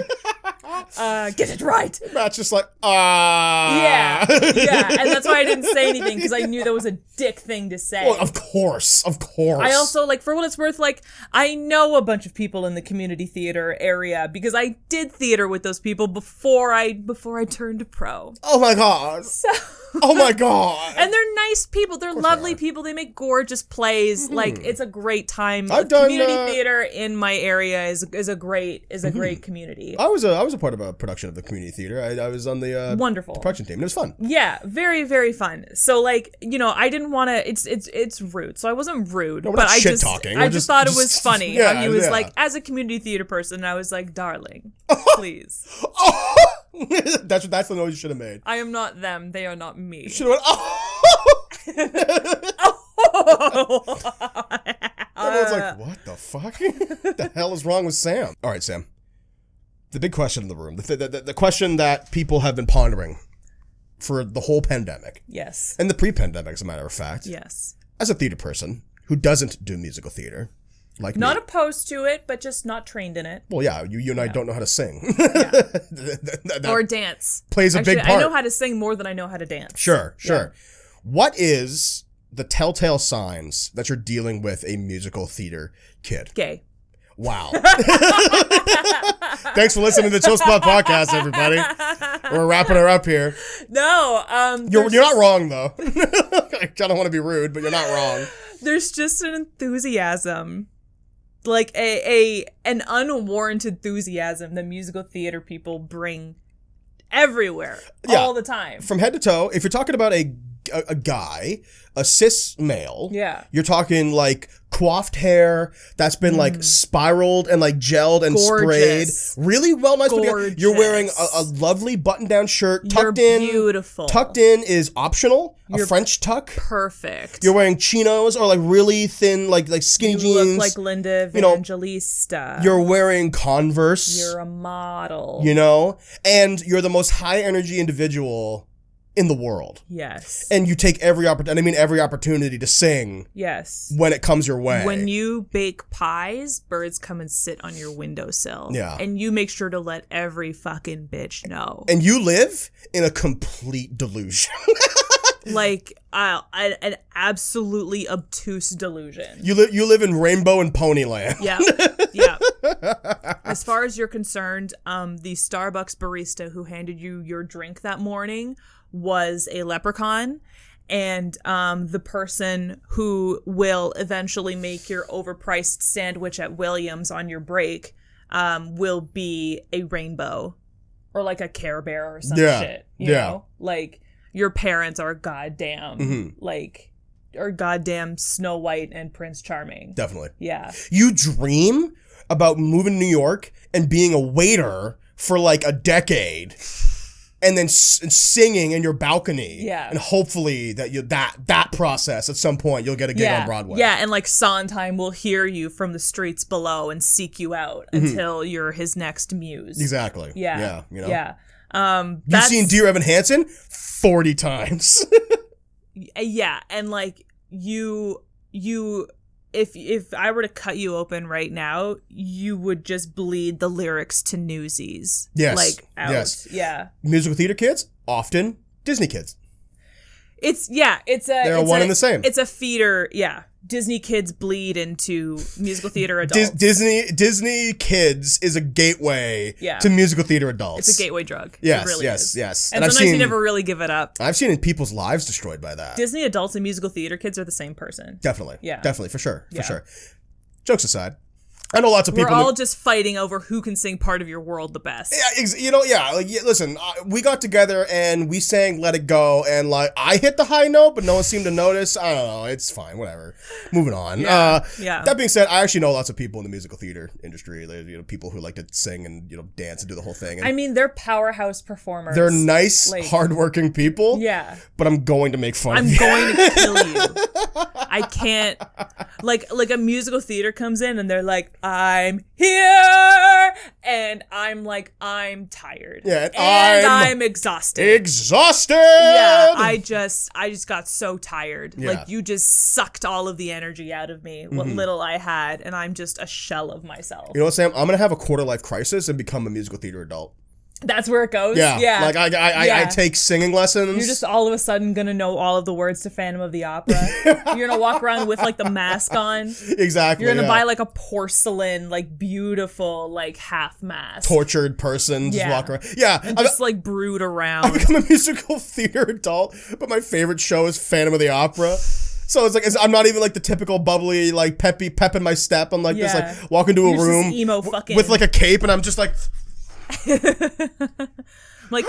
Speaker 2: Get it right.
Speaker 1: Matt's just like,
Speaker 2: Yeah, and that's why I didn't say anything, because I knew that was a dick thing to say.
Speaker 1: Well, of course.
Speaker 2: I also, like, for what it's worth, like, I know a bunch of people in the community theater area, because I did theater with those people before I turned pro.
Speaker 1: Oh my god. Oh my god.
Speaker 2: And they're nice people. They're lovely people. They make gorgeous plays. Like, it's a great time.
Speaker 1: I've done
Speaker 2: community theater in my area is a great community.
Speaker 1: I was a part of a production of the community theater. I was on the
Speaker 2: wonderful
Speaker 1: production team. It was fun.
Speaker 2: Yeah, very, very fun. So like, you know, I didn't want to. It's rude. So I wasn't rude,
Speaker 1: no,
Speaker 2: but I just thought it was funny.
Speaker 1: Yeah,
Speaker 2: how he was like, as a community theater person, I was like, darling, please.
Speaker 1: That's the noise you should have made.
Speaker 2: I am not them. They are not me.
Speaker 1: You should have went, Everyone's like, what the fuck? The hell is wrong with Sam? All right, Sam. The big question in the room, the question that people have been pondering for the whole pandemic.
Speaker 2: Yes.
Speaker 1: And the pre-pandemic, as a matter of fact.
Speaker 2: Yes.
Speaker 1: As a theater person who doesn't do musical theater, like
Speaker 2: not
Speaker 1: me.
Speaker 2: Opposed to it, but just not trained in it.
Speaker 1: Well, yeah, you and I don't know how to sing.
Speaker 2: Yeah. Or dance.
Speaker 1: Plays a big part.
Speaker 2: I know how to sing more than I know how to dance.
Speaker 1: Sure. Yeah. What is the telltale signs that you're dealing with a musical theater kid?
Speaker 2: Gay.
Speaker 1: Wow. Thanks for listening to the Chill Spot Podcast, everybody. We're wrapping her up here.
Speaker 2: No,
Speaker 1: you're not wrong though. I don't want to be rude, but you're not wrong.
Speaker 2: There's just an enthusiasm, like an unwarranted enthusiasm that musical theater people bring everywhere all the time,
Speaker 1: from head to toe. If you're talking about a a guy, a cis male.
Speaker 2: Yeah.
Speaker 1: You're talking like coiffed hair that's been like spiraled and like gelled and
Speaker 2: Gorgeous.
Speaker 1: sprayed. Really well, nice.
Speaker 2: Gorgeous.
Speaker 1: You're wearing a lovely button-down shirt, tucked
Speaker 2: You're
Speaker 1: in.
Speaker 2: beautiful.
Speaker 1: Tucked in is optional.
Speaker 2: You're
Speaker 1: a French tuck.
Speaker 2: Perfect.
Speaker 1: You're wearing chinos or like really thin, like skinny
Speaker 2: you
Speaker 1: jeans.
Speaker 2: look like Linda Evangelista.
Speaker 1: You're wearing Converse.
Speaker 2: You're a model.
Speaker 1: And you're the most high energy individual in the world.
Speaker 2: Yes.
Speaker 1: And you take every opportunity to sing.
Speaker 2: Yes.
Speaker 1: When it comes your way.
Speaker 2: When you bake pies, birds come and sit on your windowsill.
Speaker 1: Yeah.
Speaker 2: And you make sure to let every fucking bitch know.
Speaker 1: And you live in a complete delusion.
Speaker 2: Like an absolutely obtuse delusion.
Speaker 1: You live in Rainbow and Ponyland.
Speaker 2: Yeah. Yeah. As far as you're concerned, the Starbucks barista who handed you your drink that morning was a leprechaun, and the person who will eventually make your overpriced sandwich at Williams on your break will be a rainbow or like a Care Bear or some shit. You know? Like, your parents are goddamn or goddamn Snow White and Prince Charming.
Speaker 1: Definitely.
Speaker 2: Yeah.
Speaker 1: You dream about moving to New York and being a waiter for like a decade, and then singing in your balcony.
Speaker 2: Yeah.
Speaker 1: And hopefully that process at some point you'll get a gig on Broadway.
Speaker 2: Yeah, and like Sondheim will hear you from the streets below and seek you out until you're his next muse.
Speaker 1: Exactly.
Speaker 2: Yeah.
Speaker 1: Yeah.
Speaker 2: Yeah.
Speaker 1: You've seen Dear Evan Hansen 40 times.
Speaker 2: Yeah, and like you if I were to cut you open right now, you would just bleed the lyrics to Newsies.
Speaker 1: Yes.
Speaker 2: Like out.
Speaker 1: Yes.
Speaker 2: Yeah.
Speaker 1: Musical theater kids, often Disney kids. They're one and the same.
Speaker 2: It's a feeder, yeah. Disney kids bleed into musical theater adults.
Speaker 1: Disney kids is a gateway to musical theater adults.
Speaker 2: It's a gateway drug.
Speaker 1: Yes,
Speaker 2: it really
Speaker 1: yes,
Speaker 2: is.
Speaker 1: yes.
Speaker 2: And sometimes you never really give it up.
Speaker 1: I've seen people's lives destroyed by that.
Speaker 2: Disney adults and musical theater kids are the same person.
Speaker 1: Definitely.
Speaker 2: Yeah.
Speaker 1: Definitely, for sure. For sure. Jokes aside, I know lots of people.
Speaker 2: We're all just fighting over who can sing Part of Your World the best.
Speaker 1: Yeah, listen, we got together and we sang Let It Go, and like I hit the high note, but no one seemed to notice. I don't know. It's fine. Whatever. Moving on.
Speaker 2: Yeah.
Speaker 1: That being said, I actually know lots of people in the musical theater industry. People who like to sing and dance and do the whole thing. And
Speaker 2: I mean, they're powerhouse performers.
Speaker 1: they're nice, hardworking people.
Speaker 2: Yeah.
Speaker 1: But I'm going to make fun of you.
Speaker 2: I'm going to kill you. I can't. Like a musical theater comes in and they're like, I'm here, and I'm like, I'm tired.
Speaker 1: Yeah,
Speaker 2: and I'm exhausted.
Speaker 1: Yeah,
Speaker 2: I just got so tired.
Speaker 1: Yeah.
Speaker 2: Like, you just sucked all of the energy out of me, what little I had, and I'm just a shell of myself.
Speaker 1: You know what, Sam? I'm gonna have a quarter life crisis and become a musical theater adult.
Speaker 2: That's where it goes.
Speaker 1: Yeah. Like I take singing lessons.
Speaker 2: You're just all of a sudden gonna know all of the words to Phantom of the Opera. You're gonna walk around with like the mask on.
Speaker 1: Exactly.
Speaker 2: You're gonna buy like a porcelain, like beautiful, like half mask.
Speaker 1: Tortured person just walk around. Yeah.
Speaker 2: And just like brood around.
Speaker 1: I become a musical theater adult, but my favorite show is Phantom of the Opera. So it's like I'm not even like the typical bubbly, like pep in my step. I'm like just like walk into a room
Speaker 2: emo fucking
Speaker 1: with like a cape, and I'm just like.
Speaker 2: Like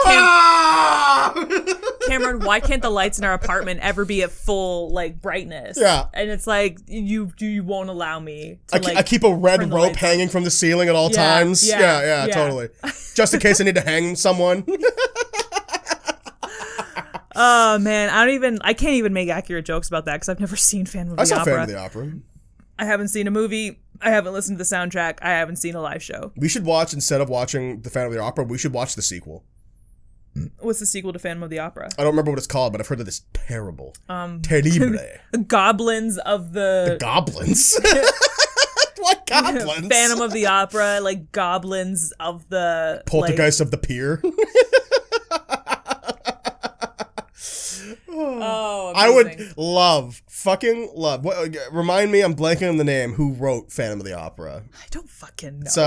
Speaker 2: Cameron, why can't the lights in our apartment ever be at full like brightness?
Speaker 1: Yeah,
Speaker 2: and it's like you won't allow me.
Speaker 1: I keep a red rope hanging from the ceiling at all times. Yeah, totally. Just in case I need to hang someone.
Speaker 2: Oh man, I can't even make accurate jokes about that because I've never seen Phantom of the Opera.
Speaker 1: I saw Phantom of the Opera.
Speaker 2: I haven't seen a movie. I haven't listened to the soundtrack. I haven't seen a live show.
Speaker 1: We should watch, instead of watching the Phantom of the Opera, we should watch the sequel.
Speaker 2: What's the sequel to Phantom of the Opera?
Speaker 1: I don't remember what it's called, but I've heard that it's terrible. Terrible.
Speaker 2: Goblins of the...
Speaker 1: The goblins? What goblins?
Speaker 2: Phantom of the Opera, like goblins of the...
Speaker 1: Poltergeist of the Pier?
Speaker 2: Oh,
Speaker 1: I would fucking love. Remind me, I'm blanking on the name. Who wrote Phantom of the Opera?
Speaker 2: I don't fucking know.
Speaker 1: It's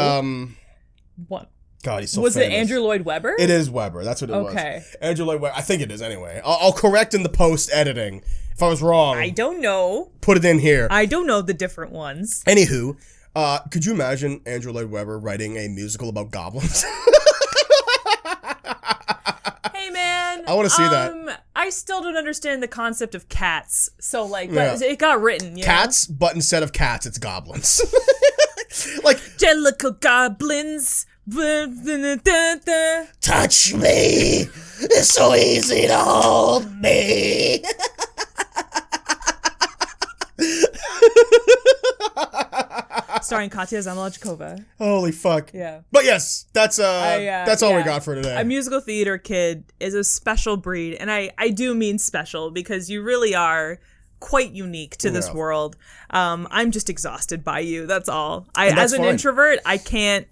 Speaker 2: what?
Speaker 1: God, he's so
Speaker 2: was
Speaker 1: famous.
Speaker 2: it Andrew Lloyd Webber?
Speaker 1: It is Webber. That's what it was.
Speaker 2: Okay.
Speaker 1: Andrew Lloyd Webber. I think it is anyway. I'll correct in the post editing if I was wrong.
Speaker 2: I don't know.
Speaker 1: Put it in here.
Speaker 2: I don't know the different ones.
Speaker 1: Anywho, could you imagine Andrew Lloyd Webber writing a musical about goblins?
Speaker 2: Hey man,
Speaker 1: I want to see that.
Speaker 2: I still don't understand the concept of cats. So like, but it got written. You
Speaker 1: Cats, but instead of cats, it's goblins. Like
Speaker 2: Jellicle goblins.
Speaker 1: Touch me. It's so easy to hold me.
Speaker 2: Starring Katya Zamolodchikova.
Speaker 1: Holy fuck.
Speaker 2: Yeah.
Speaker 1: But yes, that's all we got for today.
Speaker 2: A musical theater kid is a special breed, and I do mean special because you really are quite unique to this world. I'm just exhausted by you. That's all. As an introvert, I can't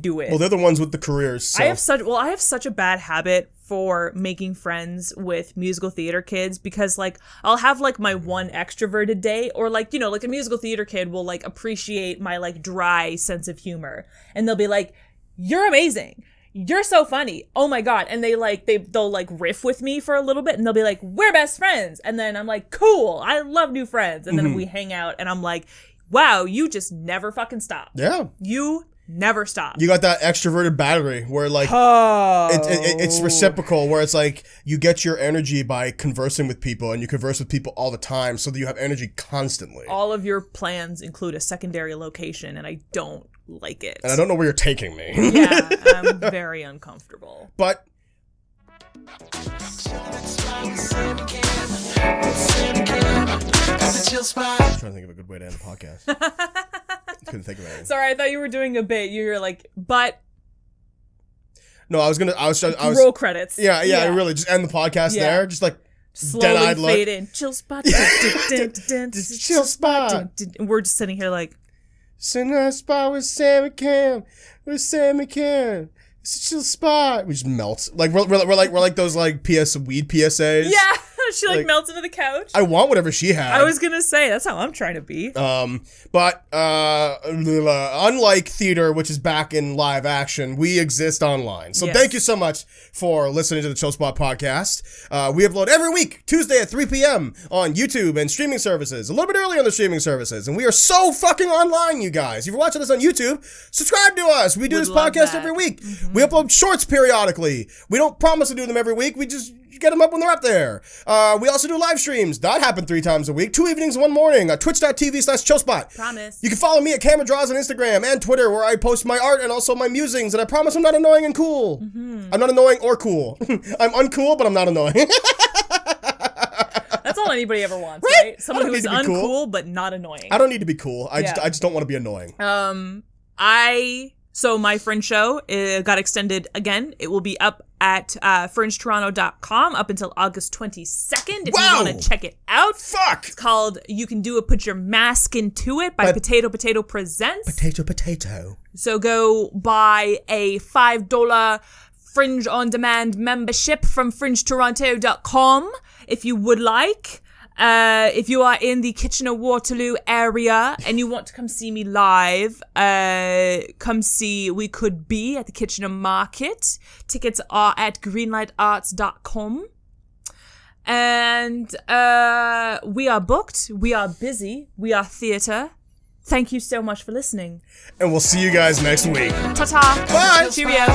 Speaker 2: do it.
Speaker 1: Well, they're the ones with the careers. So.
Speaker 2: I have such a bad habit for making friends with musical theater kids because like I'll have like my one extroverted day, or like, you know, like a musical theater kid will like appreciate my like dry sense of humor, and they'll be like, "You're amazing. You're so funny. Oh my God." And they'll like riff with me for a little bit, and they'll be like, "We're best friends." And then I'm like, "Cool. I love new friends." And then we hang out, and I'm like, "Wow, you just never fucking stop."
Speaker 1: Yeah.
Speaker 2: You never stop.
Speaker 1: You got that extroverted battery where like it's reciprocal, where it's like you get your energy by conversing with people, and you converse with people all the time, so that you have energy constantly.
Speaker 2: All of your plans include a secondary location, and I don't like it.
Speaker 1: And I don't know where you're taking me.
Speaker 2: Yeah, I'm very uncomfortable.
Speaker 1: But
Speaker 3: I'm trying
Speaker 1: to think of a good way to end the podcast. Couldn't think of anything.
Speaker 2: Sorry, I thought you were doing a bit. You were like, but
Speaker 1: no, I was
Speaker 2: roll credits.
Speaker 1: Yeah, really, just end the podcast there, just like
Speaker 2: slowly
Speaker 1: dead-eyed look.
Speaker 2: fade in. Chill spot.
Speaker 1: Chill spot.
Speaker 2: And we're just sitting here like,
Speaker 1: sitting in a spot with Sam and Cam. It's a chill spot. We just melt. Like we're like those like weed PSAs.
Speaker 2: yeah. She like melts into the couch.
Speaker 1: I want whatever she had.
Speaker 2: I was gonna say that's how I'm trying to be.
Speaker 1: But unlike theater, which is back in live action, we exist online. So thank you so much for listening to the Chill Spot podcast. We upload every week, Tuesday at 3 p.m. on YouTube and streaming services. A little bit early on the streaming services, and we are so fucking online, you guys. If you're watching us on YouTube, subscribe to us. We do this podcast every week. Mm-hmm. We upload shorts periodically. We don't promise to do them every week. We just get them up when they're up there. We also do live streams. That happen 3 times a week, 2 evenings, 1 morning. Twitch.tv/chillspot.
Speaker 2: Promise.
Speaker 1: You can follow me at Camera Draws on Instagram and Twitter, where I post my art and also my musings. And I promise I'm not annoying and cool. Mm-hmm. I'm not annoying or cool. I'm uncool, but I'm not annoying.
Speaker 2: That's all anybody ever wants, right? Someone who's uncool but not annoying.
Speaker 1: I don't need to be cool. I just don't want to be annoying.
Speaker 2: So my Fringe show got extended again. It will be up at fringetoronto.com up until August 22nd if you want to check it out.
Speaker 1: Fuck!
Speaker 2: It's called You Can Do It, Put Your Mask Into It by Potato Potato Presents.
Speaker 1: Potato.
Speaker 2: So go buy a $5 Fringe On Demand membership from fringetoronto.com if you would like. If you are in the Kitchener-Waterloo area and you want to come see me live, come see We Could Be at the Kitchener Market. Tickets are at greenlightarts.com. And we are booked. We are busy. We are theater. Thank you so much for listening.
Speaker 1: And we'll see you guys next week.
Speaker 2: Ta-ta.
Speaker 1: Bye.
Speaker 2: Cheerio.